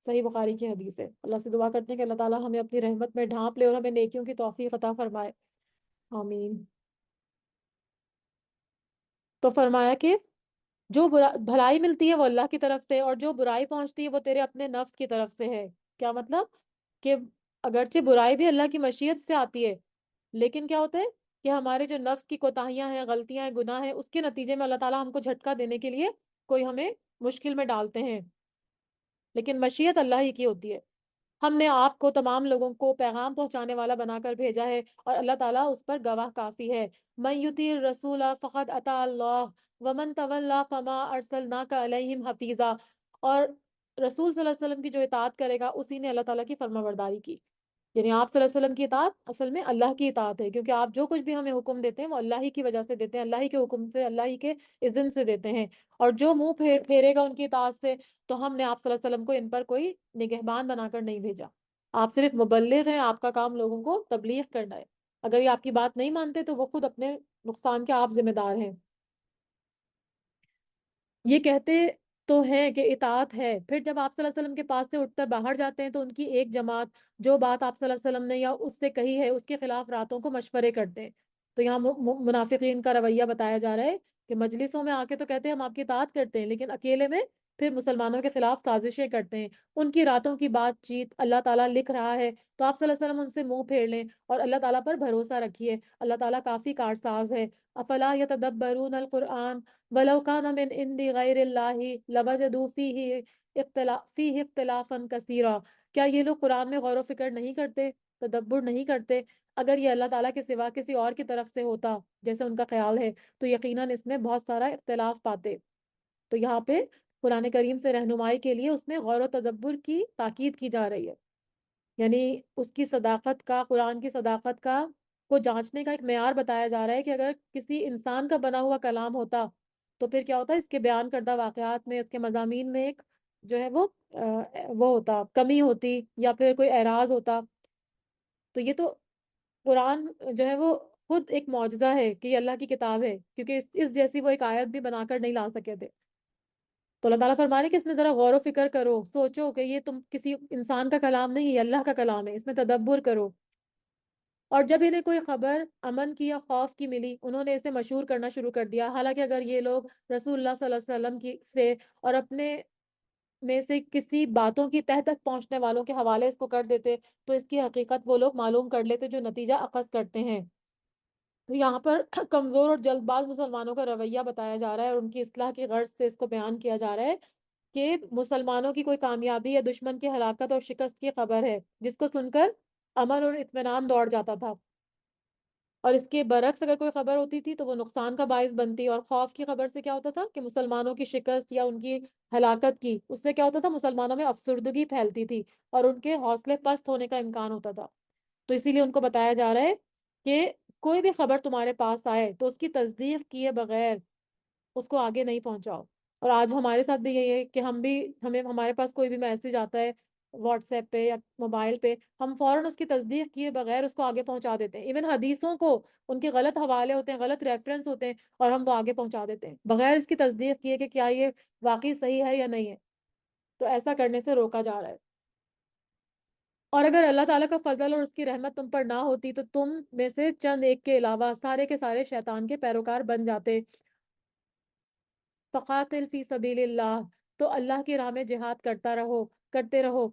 صحیح بخاری کی حدیث ہے۔ اللہ سے دعا کرتے ہیں کہ اللہ تعالیٰ ہمیں اپنی رحمت میں ڈھانپ لے اور ہمیں نیکیوں کی توفیق عطا فرمائے، آمین۔ تو فرمایا کہ جو بھلائی ملتی ہے وہ اللہ کی طرف سے، اور جو برائی پہنچتی ہے وہ تیرے اپنے نفس کی طرف سے ہے۔ کیا مطلب؟ کہ اگرچہ برائی بھی اللہ کی مشیت سے آتی ہے، لیکن کیا ہوتا ہے کہ ہمارے جو نفس کی کوتاہیاں ہیں، غلطیاں ہیں، گناہ ہیں، اس کے نتیجے میں اللہ تعالیٰ ہم کو جھٹکا دینے کے لیے کوئی ہمیں مشکل میں ڈالتے ہیں، لیکن مشیت اللہ ہی کی ہوتی ہے۔ ہم نے آپ کو تمام لوگوں کو پیغام پہنچانے والا بنا کر بھیجا ہے، اور اللہ تعالیٰ اس پر گواہ کافی ہے۔ من یطیع الرسول فقد اطاع اللہ ومن تولی فما ارسلناک علیہم حفیظا، اور رسول صلی اللہ علیہ وسلم کی جو اطاعت کرے گا اسی نے اللہ تعالیٰ کی فرما برداری کی۔ یعنی آپ صلی اللہ علیہ وسلم کی اطاعت اصل میں اللہ کی اطاعت ہے، کیونکہ آپ جو کچھ بھی ہمیں حکم دیتے ہیں وہ اللہ ہی کی وجہ سے دیتے ہیں، اللہ ہی کے حکم سے، اللہ ہی کے اذن سے دیتے ہیں۔ اور جو منہ پھیرے گا ان کی اطاعت سے، تو ہم نے آپ صلی اللہ علیہ وسلم کو ان پر کوئی نگہبان بنا کر نہیں بھیجا۔ آپ صرف مبلغ ہیں، آپ کا کام لوگوں کو تبلیغ کرنا ہے۔ اگر یہ آپ کی بات نہیں مانتے تو وہ خود اپنے نقصان کے آپ ذمہ دار ہیں۔ یہ کہتے تو ہیں کہ اطاعت ہے، پھر جب آپ صلی اللہ علیہ وسلم کے پاس سے اٹھ کر باہر جاتے ہیں تو ان کی ایک جماعت جو بات آپ صلی اللہ علیہ وسلم نے یا اس سے کہی ہے اس کے خلاف راتوں کو مشورے کرتے ہیں۔ تو یہاں منافقین کا رویہ بتایا جا رہا ہے کہ مجلسوں میں آ کے تو کہتے ہیں ہم آپ کی اطاعت کرتے ہیں، لیکن اکیلے میں پھر مسلمانوں کے خلاف سازشیں کرتے ہیں۔ ان کی راتوں کی بات چیت اللہ تعالیٰ لکھ رہا ہے، تو آپ صلی اللہ علیہ وسلم ان سے منہ پھیر لیں اور اللہ تعالیٰ پر بھروسہ رکھیے، اللہ تعالیٰ کافی کارساز ہے۔ افلا یتدبرون القرآن ولو کان من عند غیر اللہ لوجدوا فیہ اختلافا کثیرا، کیا یہ لوگ قرآن میں غور و فکر نہیں کرتے، تدبر نہیں کرتے؟ اگر یہ اللہ تعالیٰ کے سوا کسی اور کی طرف سے ہوتا جیسے ان کا خیال ہے تو یقیناً اس میں بہت سارا اختلاف پاتے۔ تو یہاں پہ قرآن کریم سے رہنمائی کے لیے اس میں غور و تدبر کی تاکید کی جا رہی ہے، یعنی اس کی صداقت کا، قرآن کی صداقت کا کو جانچنے کا ایک معیار بتایا جا رہا ہے کہ اگر کسی انسان کا بنا ہوا کلام ہوتا تو پھر کیا ہوتا ہے، اس کے بیان کردہ واقعات میں، اس کے مضامین میں ایک جو ہے وہ ہوتا، کمی ہوتی یا پھر کوئی اعراض ہوتا۔ تو یہ تو قرآن جو ہے وہ خود ایک معجزہ ہے کہ یہ اللہ کی کتاب ہے، کیونکہ اس جیسی وہ ایک آیت بھی بنا کر نہیں لا سکے تھے۔ تو اللہ تعالیٰ فرما رہے ہیں کہ اس میں ذرا غور و فکر کرو، سوچو کہ یہ تم کسی انسان کا کلام نہیں، یہ اللہ کا کلام ہے، اس میں تدبر کرو۔ اور جب انہیں کوئی خبر امن کی یا خوف کی ملی انہوں نے اسے مشہور کرنا شروع کر دیا، حالانکہ اگر یہ لوگ رسول اللہ صلی اللہ علیہ وسلم کی سے اور اپنے میں سے کسی باتوں کی تہ تک پہنچنے والوں کے حوالے اس کو کر دیتے تو اس کی حقیقت وہ لوگ معلوم کر لیتے جو نتیجہ اخذ کرتے ہیں۔ تو یہاں پر کمزور اور جلد باز مسلمانوں کا رویہ بتایا جا رہا ہے، اور ان کی اصلاح کی غرض سے اس کو بیان کیا جا رہا ہے کہ مسلمانوں کی کوئی کامیابی یا دشمن کی ہلاکت اور شکست کی خبر ہے جس کو سن کر امن اور اطمینان دوڑ جاتا تھا، اور اس کے برعکس اگر کوئی خبر ہوتی تھی تو وہ نقصان کا باعث بنتی، اور خوف کی خبر سے کیا ہوتا تھا کہ مسلمانوں کی شکست یا ان کی ہلاکت کی، اس سے کیا ہوتا تھا، مسلمانوں میں افسردگی پھیلتی تھی اور ان کے حوصلے پست ہونے کا امکان ہوتا تھا۔ تو اسی لیے ان کو بتایا جا رہا ہے کہ کوئی بھی خبر تمہارے پاس آئے تو اس کی تصدیق کیے بغیر اس کو آگے نہیں پہنچاؤ، اور آج ہمارے ساتھ بھی یہی ہے کہ ہمیں ہمارے پاس کوئی بھی میسج آتا ہے واٹس ایپ پہ یا موبائل پہ، ہم فوراً اس کی تصدیق کیے بغیر اس کو آگے پہنچا دیتے ہیں. ایون حدیثوں کو ان کے غلط حوالے ہوتے ہیں، غلط ریفرنس ہوتے ہیں، اور ہم وہ آگے پہنچا دیتے ہیں بغیر اس کی تصدیق کیے کہ کیا یہ واقعی صحیح ہے یا نہیں ہے. تو ایسا کرنے سے روکا جا رہا ہے. اور اگر اللہ تعالیٰ کا فضل اور اس کی رحمت تم پر نہ ہوتی تو تم میں سے چند ایک کے علاوہ سارے کے سارے شیطان کے پیروکار بن جاتے. فقاتل فی سبیل اللہ، تو اللہ کی راہ میں جہاد کرتے رہو.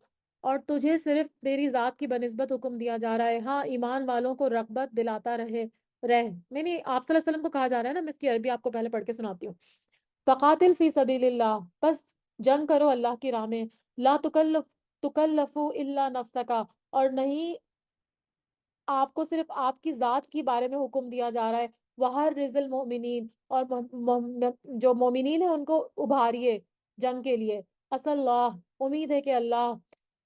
اور تجھے صرف تیری ذات کی بنسبت حکم دیا جا رہا ہے. ہاں، ایمان والوں کو رغبت دلاتا نہیں آپ صلی اللہ علیہ وسلم کو کہا جا رہا ہے نا. میں اس کی عربی آپ کو پہلے پڑھ کے سناتی ہوں. فقاتل فی سبیل اللہ، بس جنگ کرو اللہ کی راہ میں. لا تکلف الا نفسک، اور نہیں آپ کو صرف آپ کی ذات کے بارے میں حکم دیا جا رہا ہے. وہر رزل المؤمنین، اور جو مومنین ہیں ان کو ابھاریے جنگ کے لیے. اصل اللہ، امید ہے کہ اللہ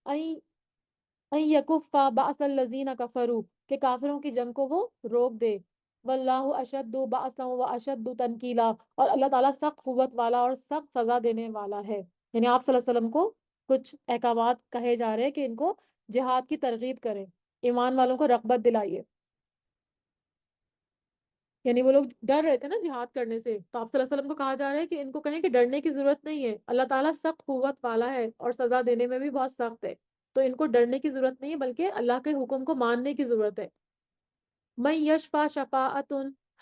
این یکف باس الذین کفروا، کہ کافروں کی جنگ کو وہ روک دے. واللہ اشد باسا و اشد تنکیلا، اور اللہ تعالیٰ سخت قوت والا اور سخت سزا دینے والا ہے. یعنی آپ صلی اللہ علیہ وسلم کو کچھ احکامات کہے جا رہے ہیں کہ ان کو جہاد کی ترغیب کریں، ایمان والوں کو رغبت دلائیے. یعنی وہ لوگ ڈر رہے تھے نا جہاد کرنے سے، تو آپ صلی اللہ علیہ وسلم کو کہا جا رہا ہے کہ ان کو کہیں کہ ڈرنے کی ضرورت نہیں ہے، اللہ تعالیٰ سخت قوت والا ہے اور سزا دینے میں بھی بہت سخت ہے. تو ان کو ڈرنے کی ضرورت نہیں ہے، بلکہ اللہ کے حکم کو ماننے کی ضرورت ہے. من یشفع شفاعت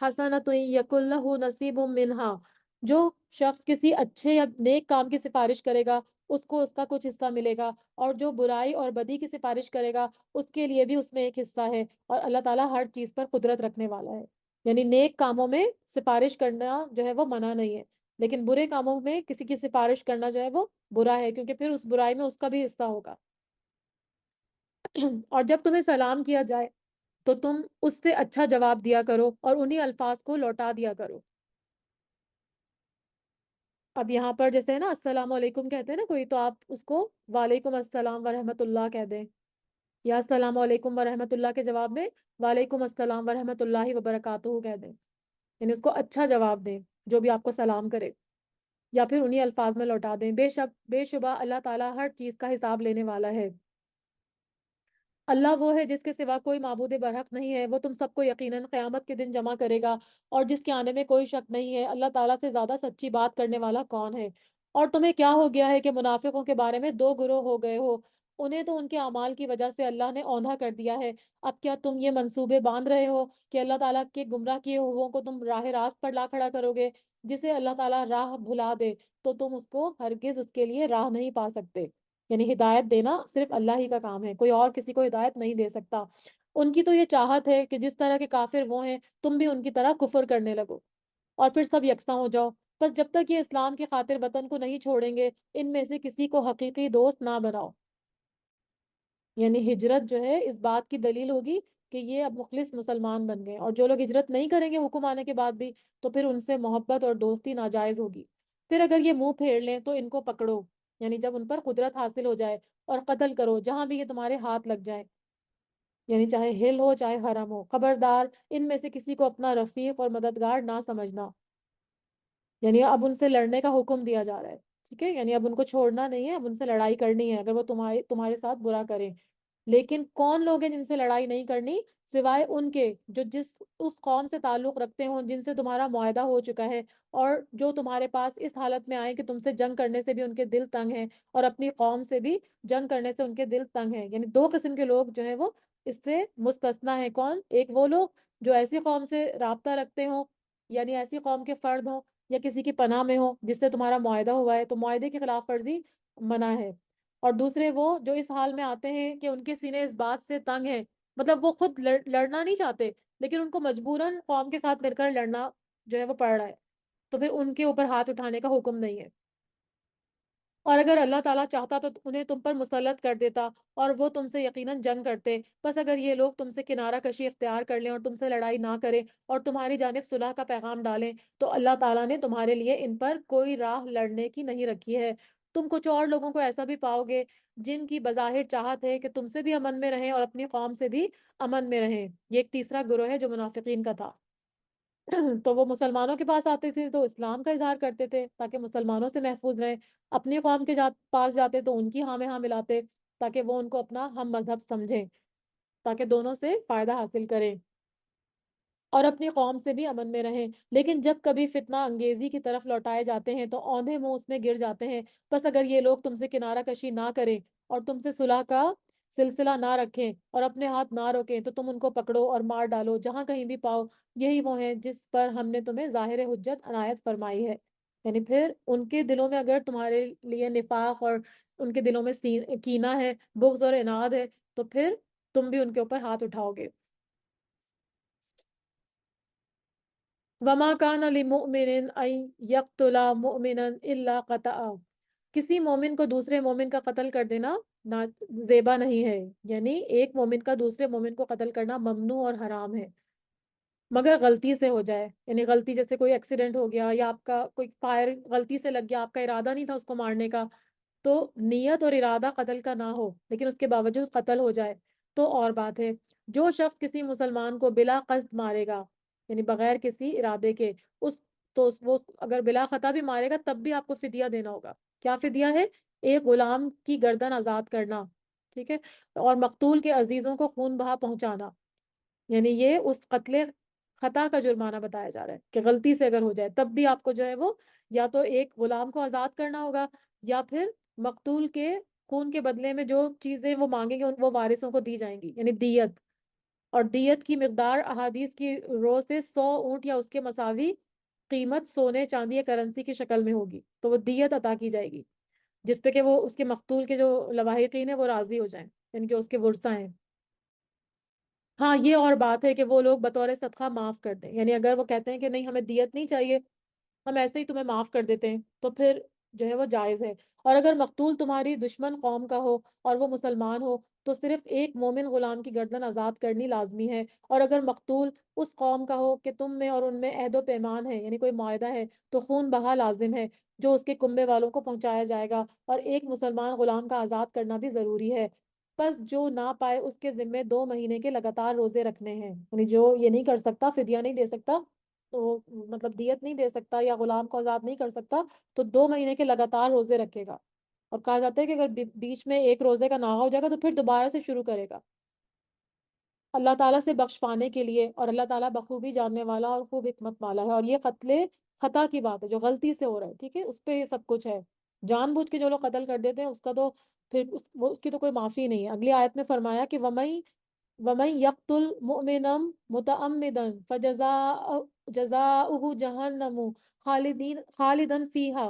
حسنۃ یکن لہ نصیب منہا، جو شخص کسی اچھے یا نیک کام کی سفارش کرے گا اس کو اس کا کچھ حصہ ملے گا، اور جو برائی اور بدی کی سفارش کرے گا اس کے لیے بھی اس میں ایک حصہ ہے. اور اللہ تعالیٰ ہر چیز پر قدرت رکھنے والا ہے. یعنی نیک کاموں میں سفارش کرنا جو ہے وہ منع نہیں ہے، لیکن برے کاموں میں کسی کی سفارش کرنا جو ہے وہ برا ہے، کیونکہ پھر اس برائی میں اس کا بھی حصہ ہوگا. اور جب تمہیں سلام کیا جائے تو تم اس سے اچھا جواب دیا کرو اور انہی الفاظ کو لوٹا دیا کرو. اب یہاں پر جیسے ہے نا السلام علیکم کہتے ہیں نا کوئی، تو آپ اس کو وعلیکم السلام ورحمۃ اللہ کہہ دیں، یا السلام علیکم ورحمۃ اللہ کے جواب میں وعلیکم السلام ورحمۃ اللہ وبرکاتہ کہہ دیں. یعنی اس کو اچھا جواب دیں جو بھی آپ کو سلام کرے، یا پھر انہی الفاظ میں لوٹا دیں. بے شبہ اللہ تعالیٰ ہر چیز کا حساب لینے والا ہے. اللہ وہ ہے جس کے سوا کوئی معبود برحق نہیں ہے، وہ تم سب کو یقیناً قیامت کے دن جمع کرے گا، اور جس کے آنے میں کوئی شک نہیں ہے. اللہ تعالیٰ سے زیادہ سچی بات کرنے والا کون ہے؟ اور تمہیں کیا ہو گیا ہے کہ منافقوں کے بارے میں دو گروہ ہو گئے ہو؟ انہیں تو ان کے اعمال کی وجہ سے اللہ نے اوندھا کر دیا ہے. اب کیا تم یہ منصوبے باندھ رہے ہو کہ اللہ تعالیٰ کے گمراہ کیے ہووں کو تم راہ راست پر لا کھڑا کرو گے؟ جسے اللہ تعالیٰ راہ بھلا دے تو تم اس کو ہرگز اس کے لیے راہ نہیں پا سکتے. یعنی ہدایت دینا صرف اللہ ہی کا کام ہے، کوئی اور کسی کو ہدایت نہیں دے سکتا. ان کی تو یہ چاہت ہے کہ جس طرح کے کافر وہ ہیں تم بھی ان کی طرح کفر کرنے لگو اور پھر سب یکساں ہو جاؤ. بس جب تک یہ اسلام کی خاطر وطن کو نہیں چھوڑیں گے ان میں سے کسی کو حقیقی دوست نہ بناؤ. یعنی ہجرت جو ہے اس بات کی دلیل ہوگی کہ یہ اب مخلص مسلمان بن گئے، اور جو لوگ ہجرت نہیں کریں گے حکم آنے کے بعد بھی تو پھر ان سے محبت اور دوستی ناجائز ہوگی. پھر اگر یہ منہ پھیر لیں تو ان کو پکڑو، یعنی جب ان پر قدرت حاصل ہو جائے، اور قتل کرو جہاں بھی یہ تمہارے ہاتھ لگ جائے، یعنی چاہے ہل ہو چاہے حرم ہو. خبردار ان میں سے کسی کو اپنا رفیق اور مددگار نہ سمجھنا. یعنی اب ان سے لڑنے کا حکم دیا جا رہا ہے. ٹھیک ہے، یعنی اب ان کو چھوڑنا نہیں ہے، اب ان سے لڑائی کرنی ہے اگر وہ تمہارے ساتھ برا کریں. لیکن کون لوگ ہیں جن سے لڑائی نہیں کرنی؟ سوائے ان کے جو اس قوم سے تعلق رکھتے ہوں جن سے تمہارا معاہدہ ہو چکا ہے، اور جو تمہارے پاس اس حالت میں آئے کہ تم سے جنگ کرنے سے بھی ان کے دل تنگ ہیں، اور اپنی قوم سے بھی جنگ کرنے سے ان کے دل تنگ ہیں. یعنی دو قسم کے لوگ جو ہیں وہ اس سے مستثنا ہیں. کون؟ ایک وہ لوگ جو ایسی قوم سے رابطہ رکھتے ہوں، یعنی ایسی قوم کے فرد ہوں یا کسی کی پناہ میں ہو جس سے تمہارا معاہدہ ہوا ہے تو معاہدے کی خلاف ورزی منع ہے. اور دوسرے وہ جو اس حال میں آتے ہیں کہ ان کے سینے اس بات سے تنگ ہیں، مطلب وہ خود لڑنا نہیں چاہتے لیکن ان کو مجبوراً قوم کے ساتھ مل کر لڑنا جو ہے وہ پڑ رہا ہے، تو پھر ان کے اوپر ہاتھ اٹھانے کا حکم نہیں ہے. اور اگر اللہ تعالیٰ چاہتا تو انہیں تم پر مسلط کر دیتا اور وہ تم سے یقیناً جنگ کرتے. بس اگر یہ لوگ تم سے کنارہ کشی اختیار کر لیں اور تم سے لڑائی نہ کریں اور تمہاری جانب صلح کا پیغام ڈالیں تو اللہ تعالیٰ نے تمہارے لیے ان پر کوئی راہ لڑنے کی نہیں رکھی ہے. تم کچھ اور لوگوں کو ایسا بھی پاؤ گے جن کی بظاہر چاہت ہے کہ تم سے بھی امن میں رہیں اور اپنی قوم سے بھی امن میں رہیں. یہ ایک تیسرا گروہ ہے جو منافقین کا تھا. تو وہ مسلمانوں کے پاس آتے تھے تو اسلام کا اظہار کرتے تھے تاکہ مسلمانوں سے محفوظ رہیں، اپنی قوم کے پاس جاتے تو ان کی ہاں میں ہاں ملاتے تاکہ وہ ان کو اپنا ہم مذہب سمجھیں، تاکہ دونوں سے فائدہ حاصل کریں اور اپنی قوم سے بھی امن میں رہیں۔ لیکن جب کبھی فتنہ انگیزی کی طرف لوٹائے جاتے ہیں تو اوندھے منہ اس میں گر جاتے ہیں۔ بس اگر یہ لوگ تم سے کنارہ کشی نہ کریں اور تم سے صلح کا سلسلہ نہ رکھیں اور اپنے ہاتھ نہ روکیں تو تم ان کو پکڑو اور مار ڈالو جہاں کہیں بھی پاؤ، یہی وہ ہیں جس پر ہم نے تمہیں ظاہر حجت عنایت فرمائی ہے۔ یعنی پھر ان کے دلوں میں اگر تمہارے لیے نفاق اور ان کے دلوں میں کینہ ہے، بغض اور عناد ہے، تو پھر تم بھی ان کے اوپر ہاتھ اٹھاؤ گے۔ وما کان لمؤمن ان یقتل مؤمنا الا قطع، کسی مومن کو دوسرے مومن کا قتل کر دینا نہ زیبا نہیں ہے، یعنی ایک مومن کا دوسرے مومن کو قتل کرنا ممنوع اور حرام ہے، مگر غلطی سے ہو جائے، یعنی غلطی جیسے کوئی ایکسیڈنٹ ہو گیا یا آپ کا کوئی فائر غلطی سے لگ گیا، آپ کا ارادہ نہیں تھا اس کو مارنے کا، تو نیت اور ارادہ قتل کا نہ ہو لیکن اس کے باوجود قتل ہو جائے تو اور بات ہے۔ جو شخص کسی مسلمان کو بلا قصد مارے گا، یعنی بغیر کسی ارادے کے، اس تو وہ اگر بلا خطا بھی مارے گا تب بھی آپ کو فدیہ دینا ہوگا۔ کیا فدیہ ہے؟ ایک غلام کی گردن آزاد کرنا، ٹھیک ہے، اور مقتول کے عزیزوں کو خون بہا پہنچانا، یعنی یہ اس قتل خطا کا جرمانہ بتایا جا رہا ہے کہ غلطی سے اگر ہو جائے تب بھی آپ کو جو ہے وہ یا تو ایک غلام کو آزاد کرنا ہوگا یا پھر مقتول کے خون کے بدلے میں جو چیزیں وہ مانگیں گے وہ وارثوں کو دی جائیں گی، یعنی دیت، اور دیت کی مقدار احادیث کی رو سے 100 اونٹ یا اس کے مساوی قیمت سونے چاندی یا کرنسی کی شکل میں ہوگی، تو وہ دیت عطا کی جائے گی جس پہ کہ وہ اس کے مقتول کے جو لواحقین ہیں وہ راضی ہو جائیں، یعنی جو اس کے ورثہ ہیں۔ ہاں یہ اور بات ہے کہ وہ لوگ بطور صدقہ معاف کر دیں، یعنی اگر وہ کہتے ہیں کہ نہیں ہمیں دیت نہیں چاہیے، ہم ایسے ہی تمہیں معاف کر دیتے ہیں، تو پھر جو ہے وہ جائز ہے۔ اور اگر مقتول تمہاری دشمن قوم کا ہو اور وہ مسلمان ہو تو صرف ایک مومن غلام کی گردن آزاد کرنی لازمی ہے، اور اگر مقتول اس قوم کا ہو کہ تم میں اور ان میں عہد و پیمان ہے، یعنی کوئی معاہدہ ہے، تو خون بہا لازم ہے جو اس کے کنبے والوں کو پہنچایا جائے گا، اور ایک مسلمان غلام کا آزاد کرنا بھی ضروری ہے۔ بس جو نہ پائے اس کے ذمے 2 مہینے کے لگاتار روزے رکھنے ہیں، یعنی جو یہ نہیں کر سکتا، فدیہ نہیں دے سکتا، تو مطلب دیت نہیں دے سکتا یا غلام کو آزاد نہیں کر سکتا، تو 2 مہینے کے لگاتار روزے رکھے گا۔ اور کہا جاتا ہے کہ اگر بیچ میں ایک روزے کا ناغہ ہو جائے گا تو پھر دوبارہ سے شروع کرے گا، اللہ تعالیٰ سے بخش پانے کے لیے، اور اللہ تعالیٰ بخوبی جاننے والا اور خوب حکمت والا ہے۔ اور یہ قتل خطا کی بات ہے جو غلطی سے ہو رہا ہے، ٹھیک ہے، اس پہ یہ سب کچھ ہے۔ جان بوجھ کے جو لوگ قتل کر دیتے ہیں اس کا تو پھر اس کی تو کوئی معافی نہیں ہے۔ اگلی آیت میں فرمایا کہ وَمَن يَقْتُلْ مُؤْمِنًا مُتَعَمِّدًا جَزَاؤُهُ جَهَنَّمُ خَالِدًا فِيهَا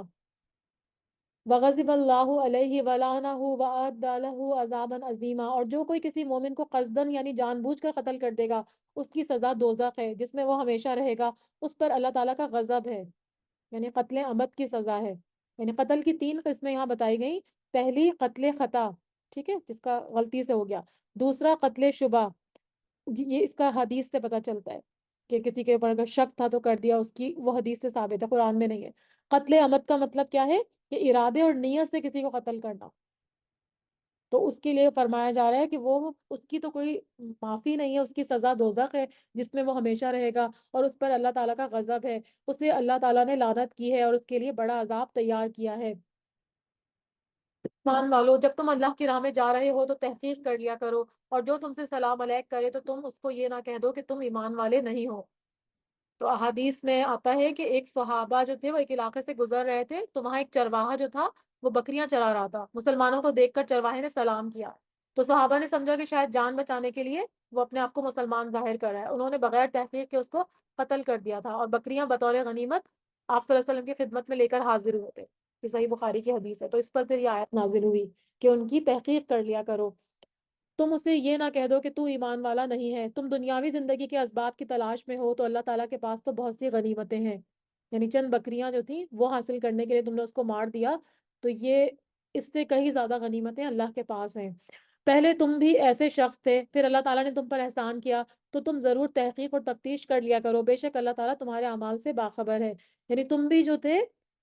وغضب اللہ علیہ ولعنہ وَأَعَدَّ لَهُ عذابًا عظیما، اور جو کوئی کسی مومن کو قصدن یعنی جان بوجھ کر قتل کر دے گا اس کی سزا دوزخ ہے جس میں وہ ہمیشہ رہے گا، اس پر اللہ تعالیٰ کا غضب ہے، یعنی قتل عمد کی سزا ہے۔ یعنی قتل کی 3 قسمیں یہاں بتائی گئیں، پہلی قتل خطا، ٹھیک ہے، جس کا غلطی سے ہو گیا، دوسرا قتل شبہ، جی یہ اس کا حدیث سے پتہ چلتا ہے کہ کسی کے اوپر اگر شک تھا تو کر دیا، اس کی وہ حدیث سے ثابت ہے، قرآن میں نہیں ہے۔ قتل عمد کا مطلب کیا ہے کہ ارادے اور نیت سے کسی کو قتل کرنا، تو اس کے لیے فرمایا جا رہا ہے کہ وہ اس کی تو کوئی معافی نہیں ہے، اس کی سزا دوزخ ہے جس میں وہ ہمیشہ رہے گا، اور اس پر اللہ تعالیٰ کا غضب ہے، اسے اللہ تعالیٰ نے لعنت کی ہے اور اس کے لیے بڑا عذاب تیار کیا ہے۔ ایمان والو جب تم اللہ کی راہ میں جا رہے ہو تو تحقیق کر لیا کرو، اور جو تم سے سلام علیک کرے تو تم اس کو یہ نہ کہہ دو کہ تم ایمان والے نہیں ہو۔ تو احادیث میں آتا ہے کہ ایک صحابہ جو تھے وہ ایک علاقے سے گزر رہے تھے تو وہاں ایک چرواہا جو تھا وہ بکریاں چرا رہا تھا، مسلمانوں کو دیکھ کر چرواہے نے سلام کیا، تو صحابہ نے سمجھا کہ شاید جان بچانے کے لیے وہ اپنے آپ کو مسلمان ظاہر کر رہا ہے، انہوں نے بغیر تحقیق کے اس کو قتل کر دیا تھا، اور بکریاں بطور غنیمت آپ صلی اللہ علیہ وسلم کی خدمت میں لے کر حاضر ہوئے تھے، یہ صحیح بخاری کی حدیث ہے۔ تو اس پر پھر یہ آیت نازل ہوئی کہ ان کی تحقیق کر لیا کرو، تم اسے یہ نہ کہہ دو کہ تو ایمان والا نہیں ہے، تم دنیاوی زندگی کے اسباب کی تلاش میں ہو تو اللہ تعالیٰ کے پاس تو بہت سی غنیمتیں ہیں، یعنی چند بکریاں جو تھیں وہ حاصل کرنے کے لیے تم نے اس کو مار دیا، تو یہ اس سے کہیں زیادہ غنیمتیں اللہ کے پاس ہیں۔ پہلے تم بھی ایسے شخص تھے، پھر اللہ تعالیٰ نے تم پر احسان کیا، تو تم ضرور تحقیق اور تفتیش کر لیا کرو، بے شک اللہ تعالیٰ تمہارے اعمال سے باخبر ہے۔ یعنی تم بھی جو تھے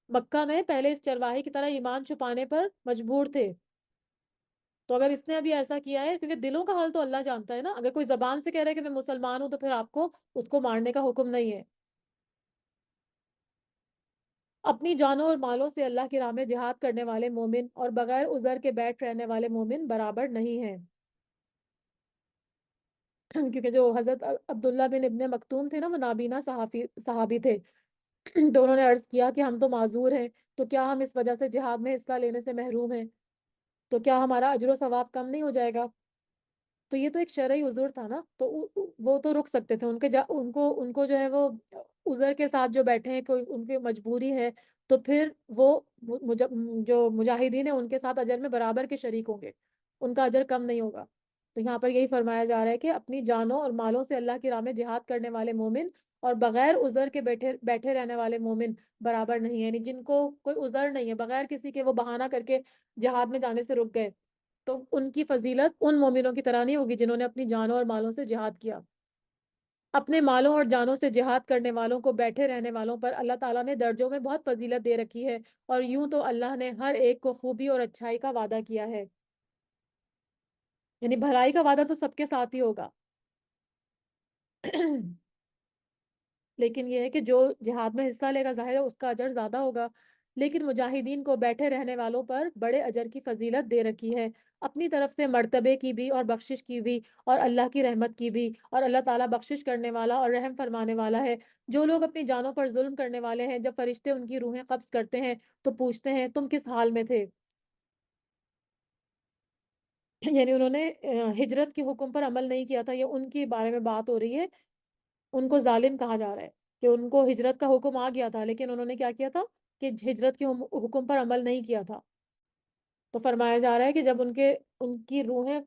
مکہ میں پہلے اس چرواہے کی طرح ایمان چھپانے پر مجبور تھے، تو اگر اس نے ابھی ایسا کیا ہے، کیونکہ دلوں کا حال تو اللہ جانتا ہے نا، اگر کوئی زبان سے کہہ رہا ہے کہ میں مسلمان ہوں تو پھر آپ کو اس کو مارنے کا حکم نہیں ہے، اپنی جانوں اور مالوں سے اللہ کی راہ میں جہاد کرنے والے مومن اور بغیر عذر کے بیٹھ رہنے والے مومن برابر نہیں ہیں۔ کیونکہ جو حضرت عبداللہ بن ابن مکتوم تھے نا، وہ نابینا صحابی تھے۔ تو انہوں نے عرض کیا کہ ہم تو معذور ہیں، تو کیا ہم اس وجہ سے جہاد میں حصہ لینے سے محروم ہیں؟ تو کیا ہمارا اجر و ثواب کم نہیں ہو جائے گا؟ تو یہ تو ایک شرعی عذر تھا نا، تو وہ تو رک سکتے تھے، ان کو جو ہے وہ عذر کے ساتھ جو بیٹھے ہیں، کوئی ان کی مجبوری ہے، تو پھر وہ جو مجاہدین ہیں ان کے ساتھ اجر میں برابر کے شریک ہوں گے، ان کا اجر کم نہیں ہوگا۔ تو یہاں پر یہی فرمایا جا رہا ہے کہ اپنی جانوں اور مالوں سے اللہ کی راہ میں جہاد کرنے والے مومن اور بغیر عذر کے بیٹھے بیٹھے رہنے والے مومن برابر نہیں ہے، یعنی جن کو کوئی عذر نہیں ہے، بغیر کسی کے وہ بہانہ کر کے جہاد میں جانے سے رک گئے، تو ان کی فضیلت ان مومنوں کی طرح نہیں ہوگی جنہوں نے اپنی جانوں اور مالوں سے جہاد کیا۔ اپنے مالوں اور جانوں سے جہاد کرنے والوں کو بیٹھے رہنے والوں پر اللہ تعالیٰ نے درجوں میں بہت فضیلت دے رکھی ہے، اور یوں تو اللہ نے ہر ایک کو خوبی اور اچھائی کا وعدہ کیا ہے، یعنی بھلائی کا وعدہ تو سب کے ساتھ ہی ہوگا۔ لیکن یہ ہے کہ جو جہاد میں حصہ لے گا، ظاہر ہے اس کا اجر زیادہ ہوگا، لیکن مجاہدین کو بیٹھے رہنے والوں پر بڑے اجر کی فضیلت دے رکھی ہے، اپنی طرف سے مرتبے کی بھی اور بخشش کی بھی اور اللہ کی رحمت کی بھی، اور اللہ تعالیٰ بخشش کرنے والا اور رحم فرمانے والا ہے۔ جو لوگ اپنی جانوں پر ظلم کرنے والے ہیں، جب فرشتے ان کی روحیں قبض کرتے ہیں تو پوچھتے ہیں تم کس حال میں تھے؟ یعنی انہوں نے ہجرت کے حکم پر عمل نہیں کیا تھا، یہ ان کے بارے میں بات ہو رہی ہے، ان کو ظالم کہا جا رہا ہے کہ ان کو ہجرت کا حکم آ گیا تھا، لیکن انہوں نے کیا کیا تھا کہ ہجرت کے حکم پر عمل نہیں کیا تھا۔ تو فرمایا جا رہا ہے کہ جب ان کی روحیں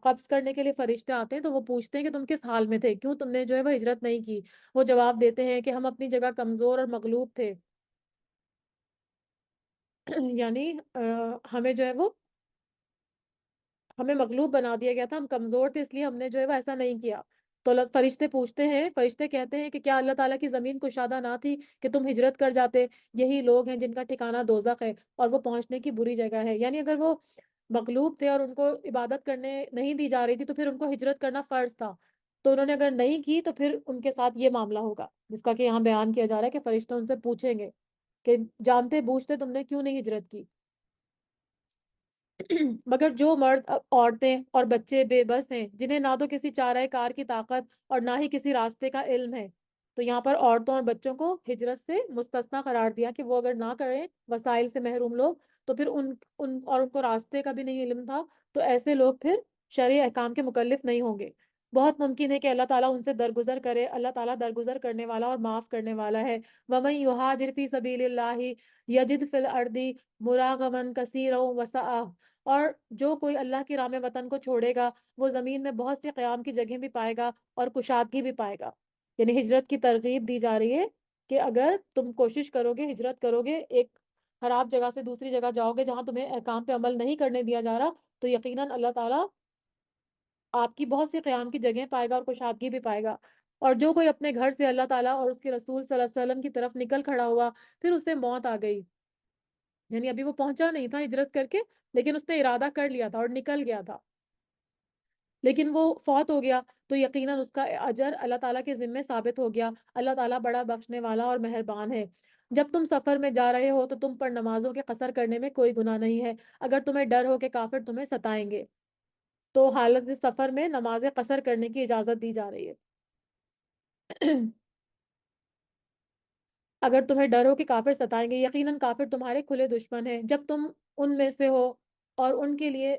قبض کرنے کے لیے فرشتے آتے ہیں تو وہ پوچھتے ہیں کہ تم کس حال میں تھے، کیوں تم نے جو ہے وہ ہجرت نہیں کی؟ وہ جواب دیتے ہیں کہ ہم اپنی جگہ کمزور اور مغلوب تھے، یعنی ہمیں جو ہے وہ ہمیں مغلوب بنا دیا گیا تھا، ہم کمزور تھے، اس لیے ہم نے جو ہے وہ ایسا نہیں کیا۔ تو فرشتے پوچھتے ہیں، فرشتے کہتے ہیں کہ کیا اللہ تعالیٰ کی زمین کشادہ نہ تھی کہ تم ہجرت کر جاتے؟ یہی لوگ ہیں جن کا ٹھکانہ دوزخ ہے اور وہ پہنچنے کی بری جگہ ہے۔ یعنی اگر وہ مغلوب تھے اور ان کو عبادت کرنے نہیں دی جا رہی تھی تو پھر ان کو ہجرت کرنا فرض تھا، تو انہوں نے اگر نہیں کی تو پھر ان کے ساتھ یہ معاملہ ہوگا، جس کا کہ یہاں بیان کیا جا رہا ہے کہ فرشتے ان سے پوچھیں گے کہ جانتے بوجھتے تم نے کیوں نہیں ہجرت کی؟ مگر جو مرد، عورتیں اور بچے بے بس ہیں، جنہیں نہ تو کسی چارہ کار کی طاقت اور نہ ہی کسی راستے کا علم ہے، تو یہاں پر عورتوں اور بچوں کو ہجرت سے مستثنا قرار دیا کہ وہ اگر نہ کریں، وسائل سے محروم لوگ، تو پھر ان کو راستے کا بھی نہیں علم تھا، تو ایسے لوگ پھر شرعی احکام کے مکلف نہیں ہوں گے۔ بہت ممکن ہے کہ اللہ تعالیٰ ان سے درگزر کرے، اللہ تعالیٰ درگزر کرنے والا اور معاف کرنے والا ہے۔ وَمَن يُهَاجِرْ فِي سَبِيلِ اللَّهِ يَجِدْ فِي الْأَرْضِ مُرَاغَمًا كَثِيرًا وَسَعًا، اور جو کوئی اللہ کی راہ میں وطن کو چھوڑے گا، وہ زمین میں بہت سی قیام کی جگہیں بھی پائے گا اور کشادگی بھی پائے گا۔ یعنی ہجرت کی ترغیب دی جا رہی ہے کہ اگر تم کوشش کرو گے، ہجرت کرو گے، ایک خراب جگہ سے دوسری جگہ جاؤ گے جہاں تمہیں احکام پہ عمل نہیں کرنے دیا جا رہا، تو یقیناً اللہ تعالیٰ آپ کی بہت سی قیام کی جگہیں پائے گا اور کشادگی بھی پائے گا۔ اور جو کوئی اپنے گھر سے اللہ تعالیٰ اور اس کے رسول صلی اللہ علیہ وسلم کی طرف نکل کھڑا ہوا، پھر اسے موت آ گئی، یعنی ابھی وہ پہنچا نہیں تھا ہجرت کر کے، لیکن اس نے ارادہ کر لیا تھا اور نکل گیا تھا، لیکن وہ فوت ہو گیا، تو یقیناً اس کا اجر اللہ تعالیٰ کے ذمے ثابت ہو گیا۔ اللہ تعالیٰ بڑا بخشنے والا اور مہربان ہے۔ جب تم سفر میں جا رہے ہو تو تم پر نمازوں کے قصر کرنے میں کوئی گناہ نہیں ہے، اگر تمہیں ڈر ہو کہ کافر تمہیں ستائیں گے، تو حالت سفر میں نمازیں قصر کرنے کی اجازت دی جا رہی ہے۔ اگر تمہیں ڈر ہو کہ کافر ستائیں گے، یقیناً کافر تمہارے کھلے دشمن ہیں، جب تم ان میں سے ہو اور ان کے لیے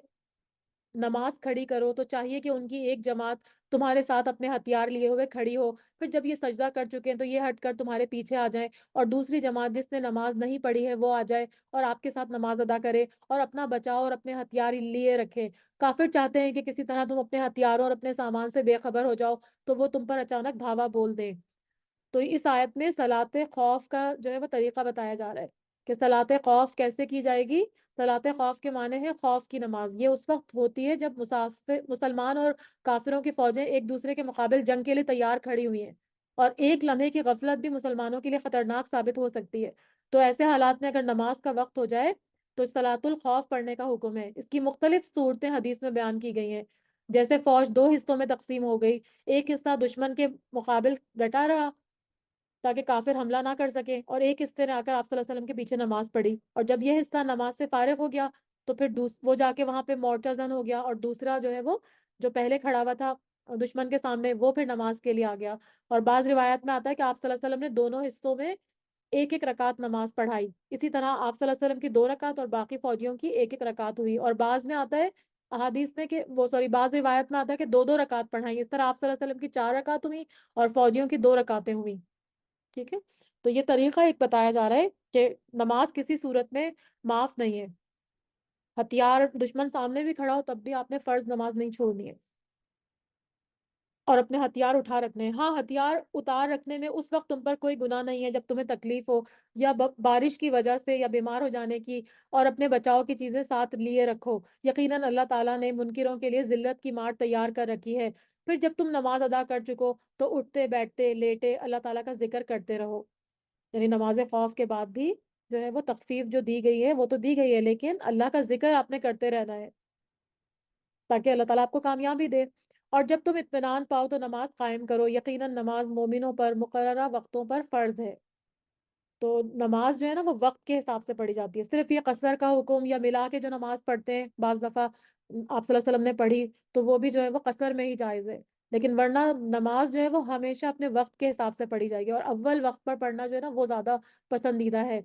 نماز کھڑی کرو تو چاہیے کہ ان کی ایک جماعت تمہارے ساتھ اپنے ہتھیار لیے ہوئے کھڑی ہو، پھر جب یہ سجدہ کر چکے ہیں تو یہ ہٹ کر تمہارے پیچھے آ جائیں، اور دوسری جماعت جس نے نماز نہیں پڑھی ہے وہ آ جائے اور آپ کے ساتھ نماز ادا کرے اور اپنا بچاؤ اور اپنے ہتھیار لیے رکھے۔ کافر چاہتے ہیں کہ کسی طرح تم اپنے ہتھیاروں اور اپنے سامان سے بے خبر ہو جاؤ تو وہ تم پر اچانک دھاوا بول دیں۔ تو اس آیت میں صلاۃ خوف کا جو ہے وہ طریقہ بتایا جا رہا ہے کہ صلاۃ خوف کیسے کی جائے گی۔ صلاۃ خوف کے معنی ہے خوف کی نماز، یہ اس وقت ہوتی ہے جب مسلمان اور کافروں کی فوجیں ایک دوسرے کے مقابل جنگ کے لیے تیار کھڑی ہوئی ہیں، اور ایک لمحے کی غفلت بھی مسلمانوں کے لیے خطرناک ثابت ہو سکتی ہے۔ تو ایسے حالات میں اگر نماز کا وقت ہو جائے تو صلاۃ الخوف پڑھنے کا حکم ہے۔ اس کی مختلف صورتیں حدیث میں بیان کی گئی ہیں، جیسے فوج دو حصوں میں تقسیم ہو گئی، ایک حصہ دشمن کے مقابل ڈٹا رہا تاکہ کافر حملہ نہ کر سکیں، اور ایک حصے نے آ کر آپ صلی اللہ علیہ وسلم کے پیچھے نماز پڑھی، اور جب یہ حصہ نماز سے فارغ ہو گیا تو پھر وہ جا کے وہاں پہ مورچہ زن ہو گیا، اور دوسرا جو ہے وہ جو پہلے کھڑا ہوا تھا دشمن کے سامنے، وہ پھر نماز کے لیے آ گیا۔ اور بعض روایت میں آتا ہے کہ آپ صلی اللہ علیہ وسلم نے دونوں حصوں میں ایک ایک رکعت نماز پڑھائی، اسی طرح آپ صلی اللہ علیہ وسلم کی 2 رکعت اور باقی فوجیوں کی ایک ایک رکعت ہوئی، اور بعض میں آتا ہے احادیث میں کہ بعض روایت میں آتا ہے کہ 2 2 رکعت پڑھائی، اس طرح آپ صلی اللہ علیہ وسلم کی 4 رکعت ہوئی اور فوجیوں کی 2 رکعتیں ہوئی۔ ٹھیک ہے، تو یہ طریقہ ایک بتایا جا رہا ہے کہ نماز کسی صورت میں معاف نہیں ہے، ہتھیار دشمن سامنے بھی کھڑا ہو تب بھی آپ نے فرض نماز نہیں چھوڑنی ہے، اور اپنے ہتھیار اٹھا رکھنے ہیں۔ ہاں، ہتھیار اتار رکھنے میں اس وقت تم پر کوئی گناہ نہیں ہے جب تمہیں تکلیف ہو، یا بارش کی وجہ سے یا بیمار ہو جانے کی، اور اپنے بچاؤ کی چیزیں ساتھ لیے رکھو، یقیناً اللہ تعالیٰ نے منکروں کے لیے ذلت کی مار تیار کر رکھی ہے۔ پھر جب تم نماز ادا کر چکو تو اٹھتے بیٹھتے لیٹے اللہ تعالیٰ کا ذکر کرتے رہو، یعنی نماز خوف کے بعد بھی جو ہے وہ تخفیف جو دی گئی ہے وہ تو دی گئی ہے، لیکن اللہ کا ذکر آپ نے کرتے رہنا ہے تاکہ اللہ تعالیٰ آپ کو کامیابی دے۔ اور جب تم اطمینان پاؤ تو نماز قائم کرو، یقیناً نماز مومنوں پر مقررہ وقتوں پر فرض ہے۔ تو نماز جو ہے نا وہ وقت کے حساب سے پڑھی جاتی ہے، صرف یہ قصر کا حکم یا ملا کے جو نماز پڑھتے ہیں بعض دفعہ آپ صلی اللہ علیہ وسلم نے پڑھی تو وہ بھی جو ہے وہ قصر میں ہی جائز ہے، لیکن ورنہ نماز جو ہے وہ ہمیشہ اپنے وقت کے حساب سے پڑھی جائے گی، اور اول وقت پر پڑھنا جو ہے نا وہ زیادہ پسندیدہ ہے۔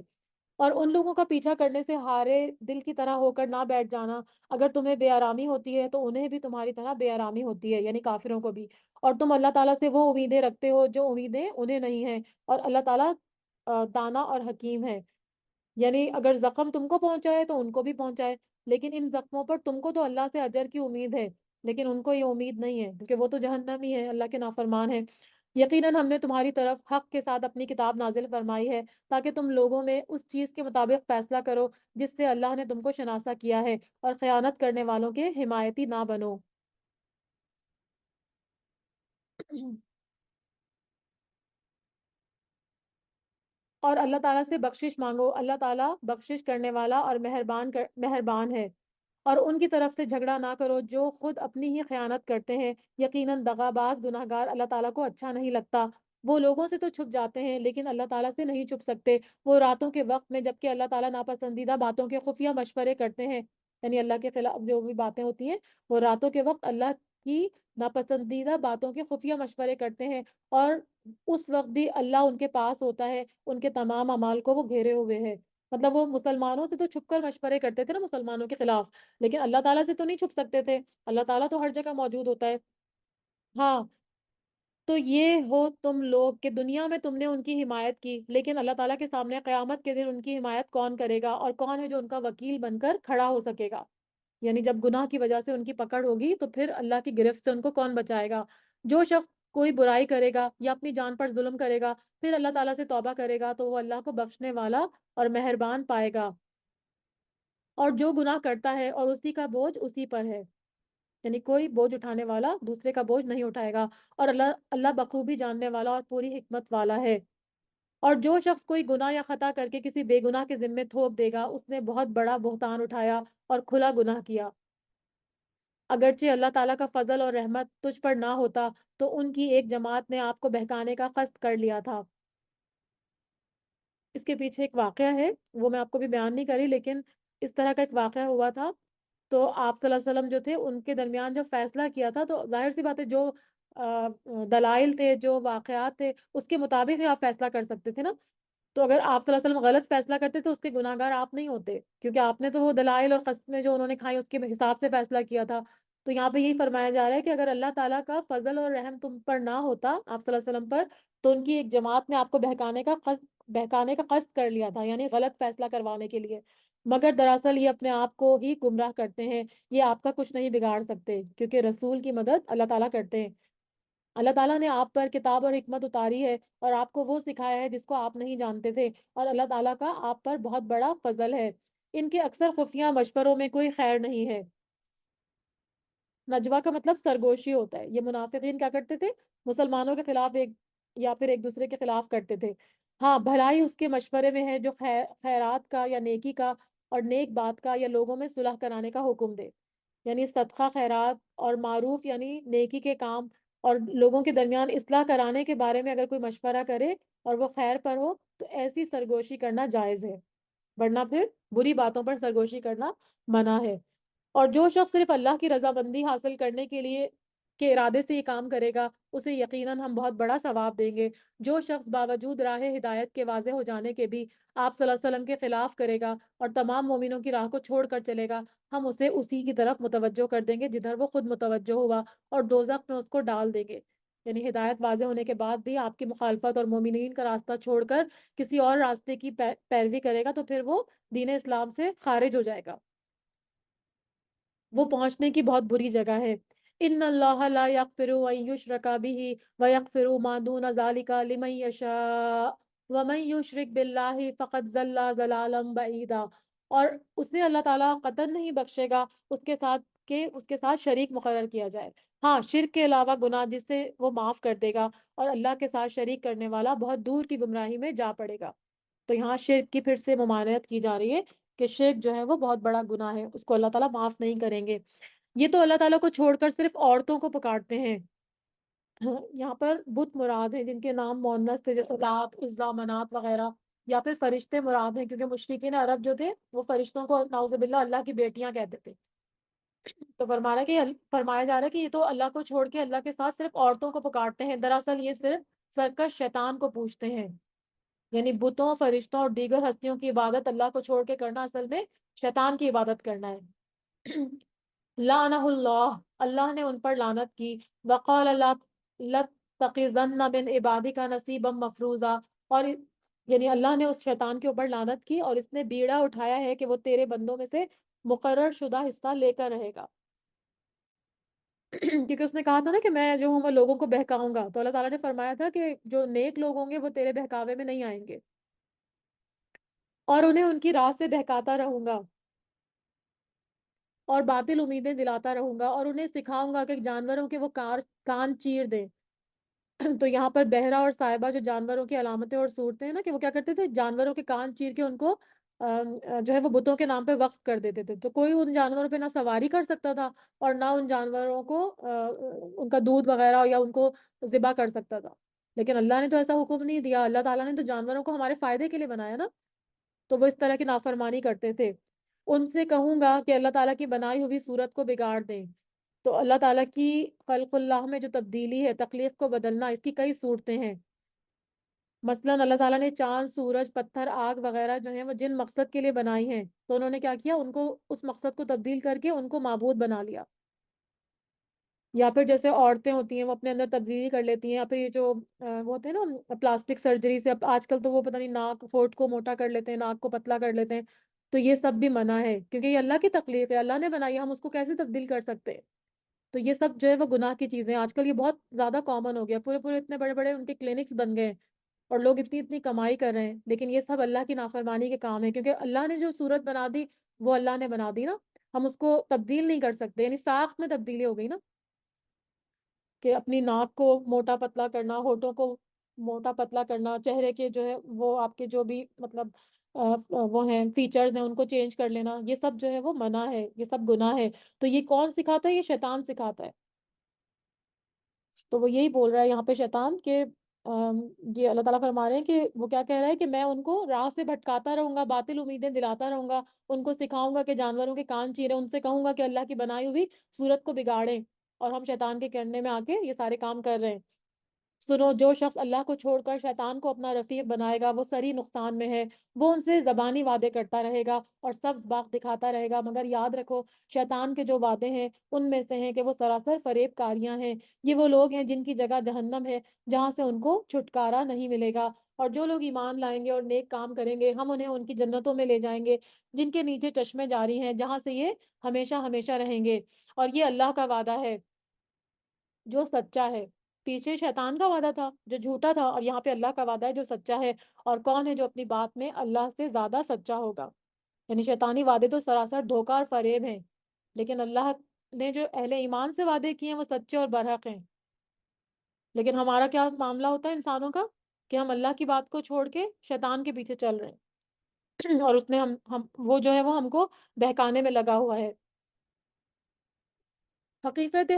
اور ان لوگوں کا پیچھا کرنے سے ہارے دل کی طرح ہو کر نہ بیٹھ جانا، اگر تمہیں بے آرامی ہوتی ہے تو انہیں بھی تمہاری طرح بے آرامی ہوتی ہے، یعنی کافروں کو بھی، اور تم اللہ تعالیٰ سے وہ امیدیں رکھتے ہو جو امیدیں انہیں نہیں ہیں، اور اللہ تعالیٰ دانا اور حکیم ہے، یعنی اگر زخم تم کو پہنچائے تو ان کو بھی پہنچائے، لیکن ان زخموں پر تم کو تو اللہ سے اجر کی امید ہے، لیکن ان کو یہ امید نہیں ہے کیونکہ وہ تو جہنمی ہے، اللہ کے نافرمان ہے۔ یقیناً ہم نے تمہاری طرف حق کے ساتھ اپنی کتاب نازل فرمائی ہے تاکہ تم لوگوں میں اس چیز کے مطابق فیصلہ کرو جس سے اللہ نے تم کو شناسا کیا ہے، اور خیانت کرنے والوں کے حمایتی نہ بنو۔ اور اللہ تعالیٰ سے بخشش مانگو، اللہ تعالیٰ بخشش کرنے والا اور مہربان ہے، اور ان کی طرف سے جھگڑا نہ کرو جو خود اپنی ہی خیانت کرتے ہیں، یقیناً دغاباز گناہگار اللہ تعالیٰ کو اچھا نہیں لگتا۔ وہ لوگوں سے تو چھپ جاتے ہیں لیکن اللہ تعالیٰ سے نہیں چھپ سکتے، وہ راتوں کے وقت میں جبکہ اللہ تعالیٰ ناپسندیدہ باتوں کے خفیہ مشورے کرتے ہیں، یعنی اللہ کے خلاف جو بھی باتیں ہوتی ہیں وہ راتوں کے وقت اللہ کی ناپسندیدہ باتوں کے خفیہ مشورے کرتے ہیں، اور اس وقت بھی اللہ ان کے پاس ہوتا ہے، ان کے تمام اعمال کو وہ گھیرے ہوئے ہے۔ مطلب وہ مسلمانوں سے تو چھپ کر مشورے کرتے تھے نا مسلمانوں کے خلاف، لیکن اللہ تعالیٰ سے تو نہیں چھپ سکتے تھے، اللہ تعالیٰ تو ہر جگہ موجود ہوتا ہے۔ ہاں، تو یہ ہو تم لوگ کہ دنیا میں تم نے ان کی حمایت کی، لیکن اللہ تعالیٰ کے سامنے قیامت کے دن ان کی حمایت کون کرے گا، اور کون ہے جو ان کا وکیل بن کر کھڑا ہو سکے گا؟ یعنی جب گناہ کی وجہ سے ان کی پکڑ ہوگی تو پھر اللہ کی گرفت سے ان کو کون بچائے گا؟ جو شخص کوئی برائی کرے گا یا اپنی جان پر ظلم کرے گا پھر اللہ تعالیٰ سے توبہ کرے گا تو وہ اللہ کو بخشنے والا اور مہربان پائے گا، اور جو گناہ کرتا ہے اور اسی کا بوجھ اسی پر ہے، یعنی کوئی بوجھ اٹھانے والا دوسرے کا بوجھ نہیں اٹھائے گا، اور اللہ اللہ بخوبی جاننے والا اور پوری حکمت والا ہے۔ اور جو شخص کوئی گناہ یا خطا کر کے کسی بے گناہ کے ذمے تھوپ دے گا اس نے بہت بڑا بہتان اٹھایا اور کھلا گناہ کیا۔ اگرچہ اللہ تعالیٰ کا فضل اور رحمت تجھ پر نہ ہوتا تو ان کی ایک جماعت نے آپ کو بہکانے کا قصد کر لیا تھا۔ اس کے پیچھے ایک واقعہ ہے، وہ میں آپ کو بھی بیان نہیں کری، لیکن اس طرح کا ایک واقعہ ہوا تھا۔ تو آپ صلی اللہ علیہ وسلم جو تھے ان کے درمیان جو فیصلہ کیا تھا تو ظاہر سی بات ہے جو دلائل تھے جو واقعات تھے اس کے مطابق ہی آپ فیصلہ کر سکتے تھے نا۔ تو اگر آپ صلی اللہ علیہ وسلم غلط فیصلہ کرتے تو اس کے گناہ گار آپ نہیں ہوتے، کیونکہ آپ نے تو وہ دلائل اور قسمیں جو انہوں نے کھائی اس کے حساب سے فیصلہ کیا تھا۔ تو یہاں پہ یہی فرمایا جا رہا ہے کہ اگر اللہ تعالیٰ کا فضل اور رحم تم پر نہ ہوتا آپ صلی اللہ علیہ وسلم پر تو ان کی ایک جماعت نے آپ کو بہکانے کا قصد کر لیا تھا، یعنی غلط فیصلہ کروانے کے لیے، مگر دراصل یہ اپنے آپ کو ہی گمراہ کرتے ہیں، یہ آپ کا کچھ نہیں بگاڑ سکتے کیونکہ رسول کی مدد اللہ تعالیٰ کرتے ہیں۔ اللہ تعالیٰ نے آپ پر کتاب اور حکمت اتاری ہے اور آپ کو وہ سکھایا ہے جس کو آپ نہیں جانتے تھے، اور اللہ تعالیٰ کا آپ پر بہت بڑا فضل ہے۔ ان کے اکثر خفیہ مشوروں میں کوئی خیر نہیں ہے۔ نجوہ کا مطلب سرگوشی ہوتا ہے، یہ منافقین کیا کرتے تھے؟ مسلمانوں کے خلاف یا پھر ایک دوسرے کے خلاف کرتے تھے۔ ہاں، بھلائی اس کے مشورے میں ہے جو خیرات کا یا نیکی کا اور نیک بات کا یا لوگوں میں صلح کرانے کا حکم دے، یعنی صدقہ خیرات اور معروف یعنی نیکی کے کام اور لوگوں کے درمیان اصلاح کرانے کے بارے میں اگر کوئی مشورہ کرے اور وہ خیر پر ہو تو ایسی سرگوشی کرنا جائز ہے، ورنہ پھر بری باتوں پر سرگوشی کرنا منع ہے۔ اور جو شخص صرف اللہ کی رضامندی حاصل کرنے کے لیے کے ارادے سے یہ کام کرے گا، اسے یقیناً ہم بہت بڑا ثواب دیں گے۔ جو شخص باوجود راہ ہدایت کے واضح ہو جانے کے بھی آپ صلی اللہ علیہ وسلم کے خلاف کرے گا اور تمام مومنوں کی راہ کو چھوڑ کر چلے گا، ہم اسے اسی کی طرف متوجہ کر دیں گے جدھر وہ خود متوجہ ہوا، اور دوزخ میں اس کو ڈال دیں گے۔ یعنی ہدایت واضح ہونے کے بعد بھی آپ کی مخالفت اور مومنین کا راستہ چھوڑ کر کسی اور راستے کی پیروی کرے گا تو پھر وہ دین اسلام سے خارج ہو جائے گا، وہ پہنچنے کی بہت بری جگہ ہے۔ ان اللہ لا یغفر ان یشرک بہ ویغفر ما دون ذلک لمن یشاء ومن یشرک باللہ فقد ضل ضلالا بعیدا۔ اور اسے اللہ تعالیٰ قطعاً نہیں بخشے گا اس کے ساتھ شریک مقرر کیا جائے۔ ہاں، شرک کے علاوہ گناہ جس سے وہ معاف کر دے گا، اور اللہ کے ساتھ شریک کرنے والا بہت دور کی گمراہی میں جا پڑے گا۔ تو یہاں شرک کی پھر سے ممانعت کی جا رہی ہے کہ شرک جو ہے وہ بہت بڑا گناہ ہے، اس کو اللہ تعالیٰ معاف نہیں کریں گے۔ یہ تو اللہ تعالیٰ کو چھوڑ کر صرف عورتوں کو پکارتے ہیں۔ یہاں پر بت مراد ہیں جن کے نام مؤنث تھے، جیسے لات، عزا، منات وغیرہ، یا پھر فرشتے مراد ہیں کیونکہ مشرکین عرب جو تھے وہ فرشتوں کو نعوذ باللہ اللہ کی بیٹیاں کہتے تھے۔ تو فرمایا جا رہا ہے کہ یہ تو اللہ کو چھوڑ کے اللہ کے ساتھ صرف عورتوں کو پکارتے ہیں، دراصل یہ صرف سرکش شیطان کو پوجتے ہیں۔ یعنی بتوں، فرشتوں اور دیگر ہستیوں کی عبادت اللہ کو چھوڑ کے کرنا اصل میں شیطان کی عبادت کرنا ہے۔ لعنہ اللہ، اللہ نے ان پر لعنت کی۔ وقال لَتَّخِذَنَّ مِنْ عِبَادِكَ نَصِيبًا مَفْرُوضًا، اور یعنی اللہ نے اس شیطان کے اوپر لعنت کی اور اس نے بیڑا اٹھایا ہے کہ وہ تیرے بندوں میں سے مقرر شدہ حصہ لے کر رہے گا۔ کیونکہ اس نے کہا تھا نا کہ میں جو ہوں وہ لوگوں کو بہکاؤں گا، تو اللہ تعالیٰ نے فرمایا تھا کہ جو نیک لوگ ہوں گے وہ تیرے بہکاوے میں نہیں آئیں گے، اور انہیں ان کی راہ سے بہکاتا رہوں گا اور باطل امیدیں دلاتا رہوں گا، اور انہیں سکھاؤں گا کہ جانوروں کے وہ کان چیر دیں۔ تو یہاں پر بہرا اور صاحبہ جو جانوروں کی علامتیں اور صورتیں ہیں نا، کہ وہ کیا کرتے تھے، جانوروں کے کان چیر کے ان کو جو ہے وہ بتوں کے نام پہ وقف کر دیتے تھے، تو کوئی ان جانوروں پہ نہ سواری کر سکتا تھا اور نہ ان جانوروں کو ان کا دودھ وغیرہ یا ان کو ذبح کر سکتا تھا۔ لیکن اللہ نے تو ایسا حکم نہیں دیا، اللہ تعالیٰ نے تو جانوروں کو ہمارے فائدے کے لیے بنایا نا، تو وہ اس طرح کی نافرمانی کرتے تھے۔ ان سے کہوں گا کہ اللہ تعالیٰ کی بنائی ہوئی صورت کو بگاڑ دیں۔ تو اللہ تعالیٰ کی خلق اللہ میں جو تبدیلی ہے، تخلیق کو بدلنا، اس کی کئی صورتیں ہیں۔ مثلا اللہ تعالیٰ نے چاند، سورج، پتھر، آگ وغیرہ جو ہیں وہ جن مقصد کے لیے بنائی ہیں، تو انہوں نے کیا کیا، ان کو اس مقصد کو تبدیل کر کے ان کو معبود بنا لیا۔ یا پھر جیسے عورتیں ہوتی ہیں وہ اپنے اندر تبدیلی کر لیتی ہیں، یا پھر یہ جو وہ ہوتے ہیں نا پلاسٹک سرجری سے، اب آج کل تو وہ پتہ نہیں ناک ہونٹ کو موٹا کر لیتے ہیں، ناک کو پتلا کر لیتے ہیں، تو یہ سب بھی منع ہے کیونکہ یہ اللہ کی تخلیق ہے، اللہ نے بنائی ہے، ہم اس کو کیسے تبدیل کر سکتے ہیں؟ تو یہ سب جو ہے وہ گناہ کی چیزیں ہیں۔ آج کل یہ بہت زیادہ کامن ہو گیا، پورے پورے اتنے بڑے بڑے ان کے کلینکس بن گئے ہیں اور لوگ اتنی اتنی کمائی کر رہے ہیں، لیکن یہ سب اللہ کی نافرمانی کے کام ہے کیونکہ اللہ نے جو صورت بنا دی وہ اللہ نے بنا دی نا، ہم اس کو تبدیل نہیں کر سکتے، یعنی ساخت میں تبدیلی ہو گئی نا، کہ اپنی ناک کو موٹا پتلا کرنا، ہونٹوں کو موٹا پتلا کرنا، چہرے کے جو ہے وہ آپ کے جو بھی مطلب وہ ہیں فیچرز ہیں ان کو چینج کر لینا، یہ سب جو ہے وہ منع ہے، یہ سب گناہ ہے۔ تو یہ کون سکھاتا ہے؟ یہ شیطان سکھاتا ہے۔ تو وہ یہی بول رہا ہے یہاں پہ شیطان کہ یہ اللہ تعالیٰ فرما رہے ہیں کہ وہ کیا کہہ رہا ہے کہ میں ان کو راہ سے بھٹکاتا رہوں گا، باطل امیدیں دلاتا رہوں گا، ان کو سکھاؤں گا کہ جانوروں کے کان چیریں، ان سے کہوں گا کہ اللہ کی بنائی ہوئی صورت کو بگاڑیں، اور ہم شیطان کے کرنے میں آ کے یہ سارے کام کر رہے ہیں۔ سنو، جو شخص اللہ کو چھوڑ کر شیطان کو اپنا رفیق بنائے گا وہ سری نقصان میں ہے۔ وہ ان سے زبانی وعدے کرتا رہے گا اور سبز باغ دکھاتا رہے گا، مگر یاد رکھو شیطان کے جو وعدے ہیں ان میں سے ہیں کہ وہ سراسر فریب کاریاں ہیں۔ یہ وہ لوگ ہیں جن کی جگہ جہنم ہے، جہاں سے ان کو چھٹکارا نہیں ملے گا۔ اور جو لوگ ایمان لائیں گے اور نیک کام کریں گے، ہم انہیں ان کی جنتوں میں لے جائیں گے جن کے نیچے چشمے جاری ہیں، جہاں سے یہ ہمیشہ ہمیشہ رہیں گے۔ اور یہ اللہ کا وعدہ ہے جو سچا ہے۔ پیچھے شیطان کا وعدہ تھا جو جھوٹا تھا، اور یہاں پہ اللہ کا وعدہ ہے جو سچا ہے۔ اور کون ہے جو اپنی بات میں اللہ سے زیادہ سچا ہوگا؟ یعنی شیطانی وعدے تو سراسر دھوکہ اور فریب ہیں، لیکن اللہ نے جو اہل ایمان سے وعدے کیے ہیں وہ سچے اور برحق ہیں۔ لیکن ہمارا کیا معاملہ ہوتا ہے انسانوں کا، کہ ہم اللہ کی بات کو چھوڑ کے شیطان کے پیچھے چل رہے ہیں اور اس میں ہم وہ جو ہے وہ ہم کو بہکانے میں لگا ہوا ہے۔ حقیقت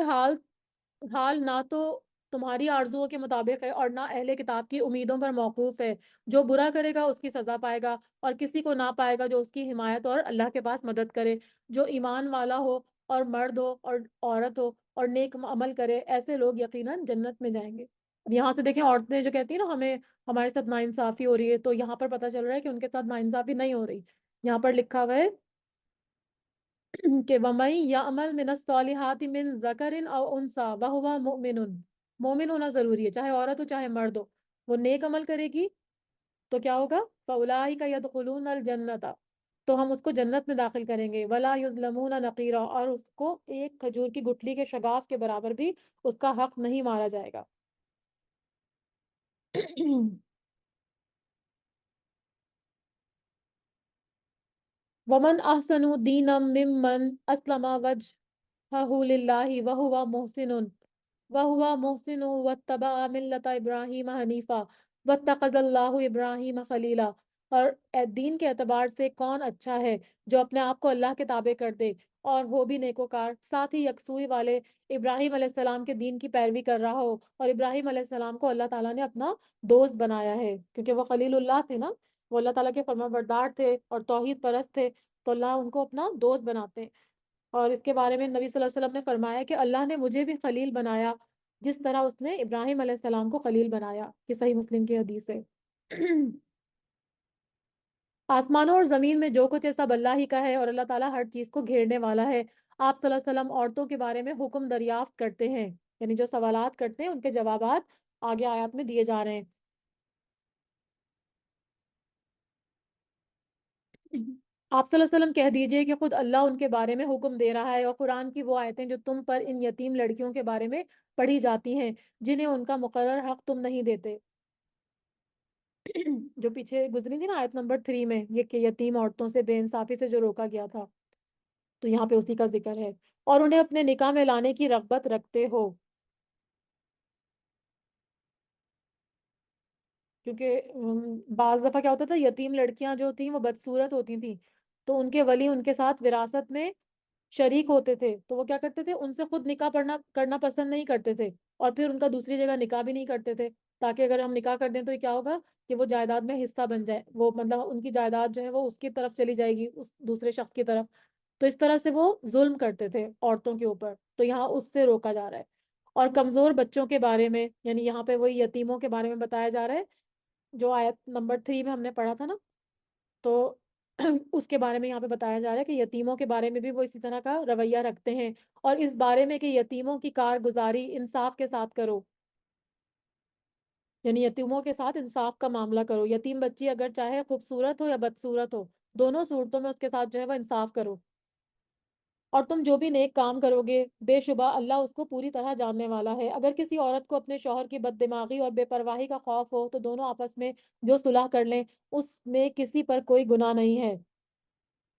حال نہ تو تمہاری آرزوؤں کے مطابق ہے اور نہ اہل کتاب کی امیدوں پر موقوف ہے۔ جو برا کرے گا اس کی سزا پائے گا، اور کسی کو نہ پائے گا جو اس کی حمایت اور اللہ کے پاس مدد کرے۔ جو ایمان والا ہو، اور مرد ہو اور عورت ہو، اور نیک عمل کرے، ایسے لوگ یقیناً جنت میں جائیں گے۔ اب یہاں سے دیکھیں، عورتیں جو کہتی ہیں نا ہمیں ہمارے ساتھ ناانصافی ہو رہی ہے، تو یہاں پر پتہ چل رہا ہے کہ ان کے ساتھ ناانصافی نہیں ہو رہی۔ یہاں پر لکھا ہوا ہے کہ وَمَن يَعْمَلْ مِنَ الصَّالِحَاتِ مِن ذَكَرٍ أَوْ أُنثَىٰ وَهُوَ مُؤْمِنٌ، مومن ہونا ضروری ہے، چاہے عورت ہو چاہے مرد ہو۔ وہ نیک عمل کرے گی تو کیا ہوگا؟ فَأُولَٰئِكَ يَدْخُلُونَ الْجَنَّةَ، تو ہم اس کو جنت میں داخل کریں گے۔ وَلَا يُظْلَمُونَ نَقِيرًا، اور اس کو ایک کھجور کی گٹھلی کے شگاف کے برابر بھی اس کا حق نہیں مارا جائے گا۔ وَمَنْ أَحْسَنُ دِينًا مِّمَّنْ أَسْلَمَ وَجْهَهُ لِلَّهِ وَهُوَ مُحْسِنٌ وَاتَّبَعَ مِلَّةَ إِبْرَاهِيمَ حَنِيفًا وَاتَّخَذَ اللَّهُ إِبْرَاهِيمَ خَلِيلًا۔ اور دین کے اعتبار سے کون اچھا ہے جو اپنے آپ کو اللہ کے تابع کر دے اور ہو بھی نیکوکار، ساتھ ہی یکسوئی والے ابراہیم علیہ السلام کے دین کی پیروی کر رہا ہو، اور ابراہیم علیہ السلام کو اللہ تعالیٰ نے اپنا دوست بنایا ہے، کیونکہ وہ خلیل اللہ تھے نا، وہ اللہ تعالیٰ کے فرمانبردار تھے اور توحید پرست تھے، تو اللہ ان کو اپنا دوست بناتے ہیں۔ اور اس کے بارے میں نبی صلی اللہ علیہ وسلم نے فرمایا کہ اللہ نے مجھے بھی خلیل بنایا جس طرح اس نے ابراہیم علیہ السلام کو خلیل بنایا، یہ صحیح مسلم کی حدیث ہے۔ آسمانوں اور زمین میں جو کچھ ہے سب اللہ ہی کا ہے، اور اللہ تعالیٰ ہر چیز کو گھیرنے والا ہے۔ آپ صلی اللہ علیہ وسلم عورتوں کے بارے میں حکم دریافت کرتے ہیں، یعنی جو سوالات کرتے ہیں ان کے جوابات آگے آیات میں دیے جا رہے ہیں۔ آپ صلی اللہ علیہ وسلم کہہ دیجئے کہ خود اللہ ان کے بارے میں حکم دے رہا ہے، اور قرآن کی وہ آیتیں جو تم پر ان یتیم لڑکیوں کے بارے میں پڑھی جاتی ہیں جنہیں ان کا مقرر حق تم نہیں دیتے، جو پیچھے گزری تھی نا آیت نمبر 3 میں، یہ کہ یتیم عورتوں سے بے انصافی سے جو روکا گیا تھا، تو یہاں پہ اسی کا ذکر ہے۔ اور انہیں اپنے نکاح میں لانے کی رغبت رکھتے ہو، کیونکہ بعض دفعہ کیا ہوتا تھا، یتیم لڑکیاں جو تھیں وہ بدصورت ہوتی تھیں، تو ان کے ولی ان کے ساتھ وراثت میں شریک ہوتے تھے، تو وہ کیا کرتے تھے، ان سے خود نکاح پڑھنا کرنا پسند نہیں کرتے تھے، اور پھر ان کا دوسری جگہ نکاح بھی نہیں کرتے تھے، تاکہ اگر ہم نکاح کر دیں تو یہ کیا ہوگا کہ وہ جائیداد میں حصہ بن جائے، وہ مطلب ان کی جائیداد جو ہے وہ اس کی طرف چلی جائے گی، اس دوسرے شخص کی طرف، تو اس طرح سے وہ ظلم کرتے تھے عورتوں کے اوپر، تو یہاں اس سے روکا جا رہا ہے۔ اور کمزور بچوں کے بارے میں، یعنی یہاں پہ وہی یتیموں کے بارے میں بتایا جا رہا ہے جو آیت نمبر 3 میں ہم نے پڑھا تھا نا، تو اس کے بارے میں یہاں پہ بتایا جا رہا ہے کہ یتیموں کے بارے میں بھی وہ اسی طرح کا رویہ رکھتے ہیں، اور اس بارے میں کہ یتیموں کی کارگزاری انصاف کے ساتھ کرو، یعنی یتیموں کے ساتھ انصاف کا معاملہ کرو، یتیم بچی اگر چاہے خوبصورت ہو یا بدصورت ہو، دونوں صورتوں میں اس کے ساتھ جو ہے وہ انصاف کرو۔ اور تم جو بھی نیک کام کرو گے بے شبہ اللہ اس کو پوری طرح جاننے والا ہے۔ اگر کسی عورت کو اپنے شوہر کی بد دماغی اور بے پرواہی کا خوف ہو تو دونوں آپس میں جو صلح کر لیں، اس میں کسی پر کوئی گناہ نہیں ہے۔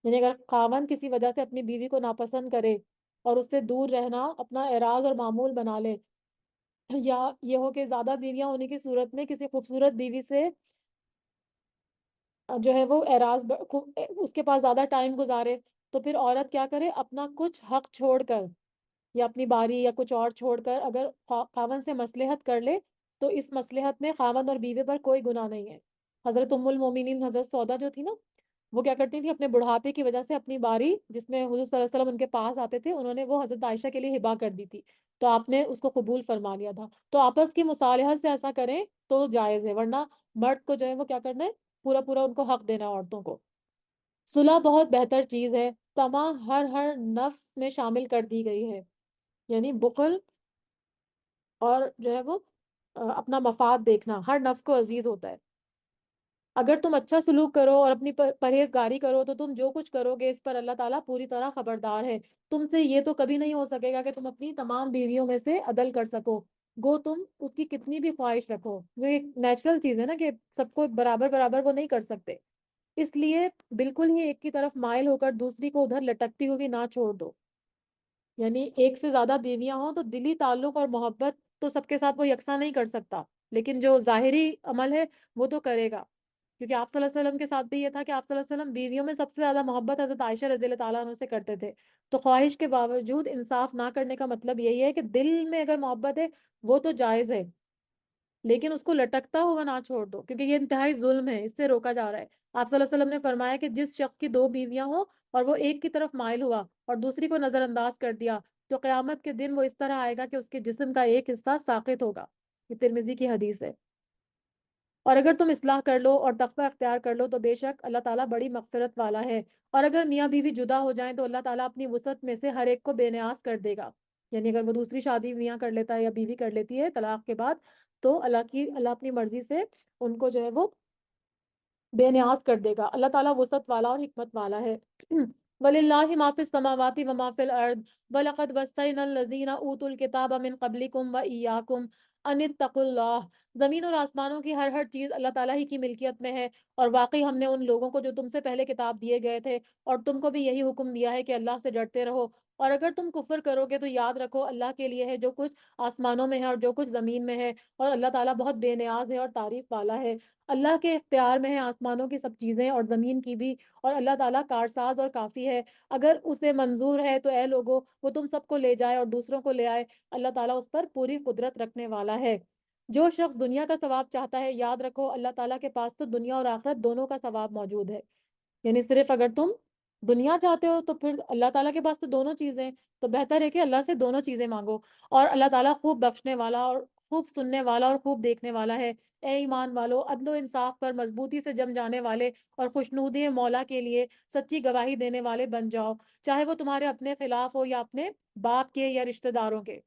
یعنی اگر خاوند کسی وجہ سے اپنی بیوی کو ناپسند کرے اور اس سے دور رہنا اپنا اعراض اور معمول بنا لے، یا یہ ہو کہ زیادہ بیویاں ہونے کی صورت میں کسی خوبصورت بیوی سے جو ہے وہ اس کے پاس زیادہ ٹائم گزارے، تو پھر عورت کیا کرے، اپنا کچھ حق چھوڑ کر یا اپنی باری یا کچھ اور چھوڑ کر اگر خاوند سے مصلحت کر لے، تو اس مصلحت میں خاوند اور بیوی پر کوئی گناہ نہیں ہے۔ حضرت ام المومنین حضرت سودا جو تھی نا، وہ کیا کرتی تھی، اپنے بڑھاپے کی وجہ سے اپنی باری جس میں حضور صلی اللہ علیہ وسلم ان کے پاس آتے تھے، انہوں نے وہ حضرت عائشہ کے لیے ہبا کر دی تھی، تو آپ نے اس کو قبول فرما لیا تھا۔ تو آپس کی مصالحت سے ایسا کریں تو جائز ہے، ورنہ مرد کو جو ہے وہ کیا کرنا ہے، پورا پورا ان کو حق دینا ہے عورتوں کو۔ صلح بہت بہتر چیز ہے، طمع ہر نفس میں شامل کر دی گئی ہے، یعنی بخل اور جو ہے وہ اپنا مفاد دیکھنا ہر نفس کو عزیز ہوتا ہے۔ اگر تم اچھا سلوک کرو اور اپنی پرہیزگاری کرو تو تم جو کچھ کرو گے اس پر اللہ تعالیٰ پوری طرح خبردار ہے۔ تم سے یہ تو کبھی نہیں ہو سکے گا کہ تم اپنی تمام بیویوں میں سے عدل کر سکو، گو تم اس کی کتنی بھی خواہش رکھو، وہ ایک نیچرل چیز ہے نا کہ سب کو برابر برابر وہ نہیں کر سکتے، اس لیے بالکل ہی ایک کی طرف مائل ہو کر دوسری کو ادھر لٹکتی ہوئی نہ چھوڑ دو۔ یعنی ایک سے زیادہ بیویاں ہوں تو دلی تعلق اور محبت تو سب کے ساتھ وہ یکساں نہیں کر سکتا، لیکن جو ظاہری عمل ہے وہ تو کرے گا، کیونکہ آپ صلی اللہ علیہ وسلم کے ساتھ بھی یہ تھا کہ آپ صلی اللہ علیہ وسلم بیویوں میں سب سے زیادہ محبت حضرت عائشہ رضی اللہ تعالیٰ عنہ سے کرتے تھے. تو خواہش کے باوجود انصاف نہ کرنے کا مطلب یہی ہے کہ دل میں اگر محبت ہے وہ تو جائز ہے، لیکن اس کو لٹکتا ہوا نہ چھوڑ دو، کیونکہ یہ انتہائی ظلم ہے، اس سے روکا جا رہا ہے. آپ صلی اللہ علیہ وسلم نے فرمایا کہ جس شخص کی دو بیویاں ہوں اور وہ ایک کی طرف مائل ہوا اور دوسری کو نظر انداز کر دیا، تو قیامت کے دن وہ اس طرح آئے گا کہ اس کے جسم کا ایک حصہ ساقط ہوگا. یہ ترمذی کی حدیث ہے. اور اگر تم اصلاح کر لو اور تقوی اختیار کر لو تو بے شک اللہ تعالیٰ بڑی مغفرت والا ہے. اور اگر میاں بیوی جدا ہو جائیں تو اللہ تعالیٰ اپنی وسعت میں سے ہر ایک کو بے نیاز کر دے گا. یعنی اگر وہ دوسری شادی میاں کر لیتا ہے یا بیوی کر لیتی ہے طلاق کے بعد، تو اللہ اپنی مرضی سے ان کو جو ہے وہ بے نیاز کر دے گا. اللہ تعالیٰ وسعت والا اور حکمت والا ہے. وَلِلَّهِ مَا فِي السَّمَاوَاتِ وَمَا فِي الْأَرْضِ وَلَقَدْ وَصَّيْنَا الَّذِينَ أُوتُوا الْكِتَابَ مِنْ قَبْلِكُمْ وَإِيَّاكُمْ أَنِ اتَّقُوا اللَّهَ. زمین اور آسمانوں کی ہر چیز اللہ تعالیٰ ہی کی ملکیت میں ہے، اور واقعی ہم نے ان لوگوں کو جو تم سے پہلے کتاب دیے گئے تھے اور تم کو بھی یہی حکم دیا ہے کہ اللہ سے ڈرتے رہو. اور اگر تم کفر کرو گے تو یاد رکھو اللہ کے لیے ہے جو کچھ آسمانوں میں ہے اور جو کچھ زمین میں ہے، اور اللہ تعالیٰ بہت بے نیاز ہے اور تعریف والا ہے. اللہ کے اختیار میں ہے آسمانوں کی سب چیزیں اور زمین کی بھی، اور اللہ تعالیٰ کارساز اور کافی ہے. اگر اسے منظور ہے تو اے لوگو وہ تم سب کو لے جائے اور دوسروں کو لے آئے. اللہ تعالیٰ اس پر پوری قدرت رکھنے والا ہے. جو شخص دنیا کا ثواب چاہتا ہے، یاد رکھو اللہ تعالیٰ کے پاس تو دنیا اور آخرت دونوں کا ثواب موجود ہے. یعنی صرف اگر تم دنیا چاہتے ہو تو پھر اللہ تعالیٰ کے پاس تو دونوں چیزیں، تو بہتر ہے کہ اللہ سے دونوں چیزیں مانگو. اور اللہ تعالیٰ خوب بخشنے والا اور خوب سننے والا اور خوب دیکھنے والا ہے. اے ایمان والو، عدل و انصاف پر مضبوطی سے جم جانے والے اور خوشنودی مولا کے لیے سچی گواہی دینے والے بن جاؤ، چاہے وہ تمہارے اپنے خلاف ہو یا اپنے باپ کے یا رشتہ داروں کے.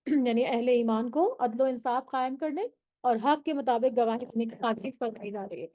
یعنی اہل ایمان کو عدل و انصاف قائم کرنے اور حق کے مطابق گواہی دینے کی تاکید فرمائی جا رہی ہے.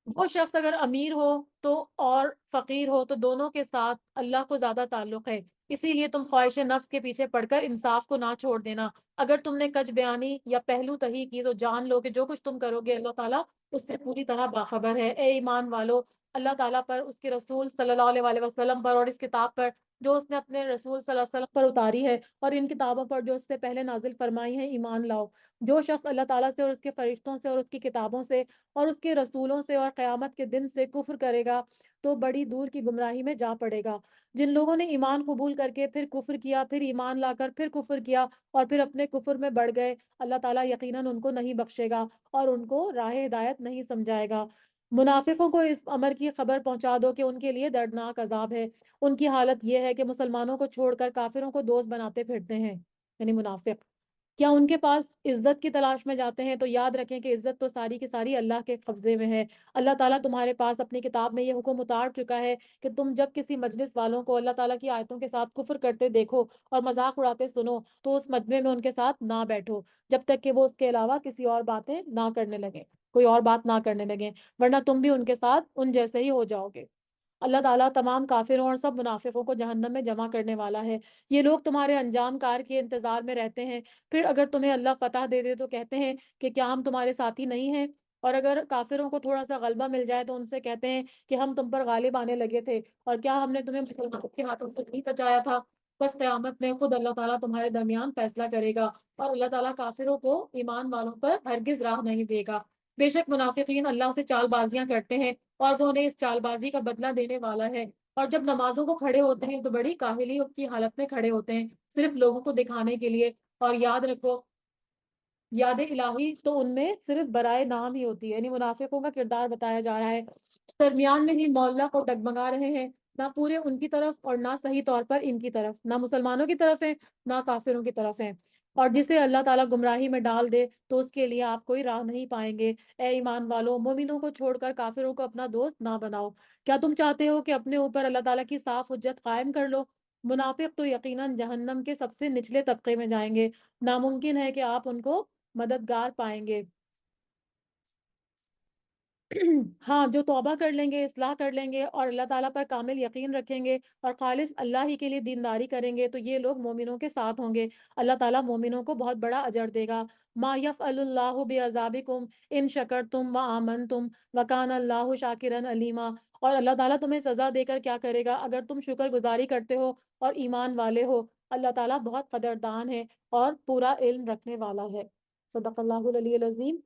وہ شخص اگر امیر ہو تو اور فقیر ہو تو دونوں کے ساتھ اللہ کو زیادہ تعلق ہے، اسی لیے تم خواہش نفس کے پیچھے پڑ کر انصاف کو نہ چھوڑ دینا. اگر تم نے کج بیانی یا پہلو تہی کی تو جان لو کہ جو کچھ تم کرو گے اللہ تعالیٰ اس سے پوری طرح باخبر ہے. اے ایمان والو، اللہ تعالیٰ پر، اس کے رسول صلی اللہ علیہ وسلم پر اور اس کتاب پر جو اس نے اپنے رسول صلی اللہ علیہ وسلم پر اتاری ہے اور ان کتابوں پر جو اس سے پہلے نازل فرمائی ہیں ایمان لاؤ. جو شخص اللہ تعالیٰ سے اور اس کے فرشتوں سے اور اس کی کتابوں سے اور اس کے رسولوں سے اور قیامت کے دن سے کفر کرے گا تو بڑی دور کی گمراہی میں جا پڑے گا. جن لوگوں نے ایمان قبول کر کے پھر کفر کیا، پھر ایمان لا کر پھر کفر کیا اور پھر اپنے کفر میں بڑھ گئے، اللہ تعالیٰ یقیناً ان کو نہیں بخشے گا اور ان کو راہ ہدایت نہیں سمجھائے گا. منافقوں کو اس امر کی خبر پہنچا دو کہ ان کے لیے دردناک عذاب ہے. ان کی حالت یہ ہے کہ مسلمانوں کو چھوڑ کر کافروں کو دوست بناتے پھرتے ہیں، یعنی منافق. کیا ان کے پاس عزت کی تلاش میں جاتے ہیں؟ تو یاد رکھیں کہ عزت تو ساری کی ساری اللہ کے قبضے میں ہے. اللہ تعالیٰ تمہارے پاس اپنی کتاب میں یہ حکم اتار چکا ہے کہ تم جب کسی مجلس والوں کو اللہ تعالیٰ کی آیتوں کے ساتھ کفر کرتے دیکھو اور مذاق اڑاتے سنو تو اس مجمع میں ان کے ساتھ نہ بیٹھو جب تک کہ وہ اس کے علاوہ کسی اور باتیں نہ کرنے لگیں، کوئی اور بات نہ کرنے لگیں، ورنہ تم بھی ان کے ساتھ ان جیسے ہی ہو جاؤ گے. اللہ تعالیٰ تمام کافروں اور سب منافقوں کو جہنم میں جمع کرنے والا ہے. یہ لوگ تمہارے انجام کار کے انتظار میں رہتے ہیں، پھر اگر تمہیں اللہ فتح دے دے تو کہتے ہیں کہ کیا ہم تمہارے ساتھی نہیں ہیں؟ اور اگر کافروں کو تھوڑا سا غلبہ مل جائے تو ان سے کہتے ہیں کہ ہم تم پر غالب آنے لگے تھے، اور کیا ہم نے تمہیں مسلمانوں کے ہاتھوں سے نہیں بچایا تھا؟ بس قیامت میں خود اللہ تعالیٰ تمہارے درمیان فیصلہ کرے گا، اور اللہ تعالیٰ کافروں کو ایمان والوں پر ہرگز راہ نہیں دے گا. بے شک منافقین اللہ سے چال بازیاں کرتے ہیں اور وہ انہیں اس چال بازی کا بدلہ دینے والا ہے. اور جب نمازوں کو کھڑے ہوتے ہیں تو بڑی کاہلی کی حالت میں کھڑے ہوتے ہیں، صرف لوگوں کو دکھانے کے لیے. اور یاد رکھو یاد الہی تو ان میں صرف برائے نام ہی ہوتی ہے. یعنی منافقوں کا کردار بتایا جا رہا ہے. درمیان میں ہی معلّہ کو ڈگمگا رہے ہیں، نہ پورے ان کی طرف اور نہ صحیح طور پر ان کی طرف، نہ مسلمانوں کی طرف ہیں نہ کافروں کی طرف ہیں. اور جسے اللہ تعالیٰ گمراہی میں ڈال دے تو اس کے لیے آپ کوئی راہ نہیں پائیں گے. اے ایمان والو، مومنوں کو چھوڑ کر کافروں کو اپنا دوست نہ بناؤ. کیا تم چاہتے ہو کہ اپنے اوپر اللہ تعالیٰ کی صاف حجت قائم کر لو؟ منافق تو یقیناً جہنم کے سب سے نچلے طبقے میں جائیں گے، ناممکن ہے کہ آپ ان کو مددگار پائیں گے. ہاں، جو توبہ کر لیں گے، اصلاح کر لیں گے اور اللہ تعالیٰ پر کامل یقین رکھیں گے اور خالص اللہ ہی کے لیے دینداری کریں گے تو یہ لوگ مومنوں کے ساتھ ہوں گے. اللہ تعالیٰ مومنوں کو بہت بڑا اجر دے گا. ما یفعل اللہ بعذابکم ان شکرتم وآمنتم وکان اللہ شاکرا علیما. اور اللہ تعالیٰ تمہیں سزا دے کر کیا کرے گا اگر تم شکر گزاری کرتے ہو اور ایمان والے ہو. اللہ تعالیٰ بہت قدردان ہے اور پورا علم رکھنے والا ہے. صدق اللہ العلی العظیم.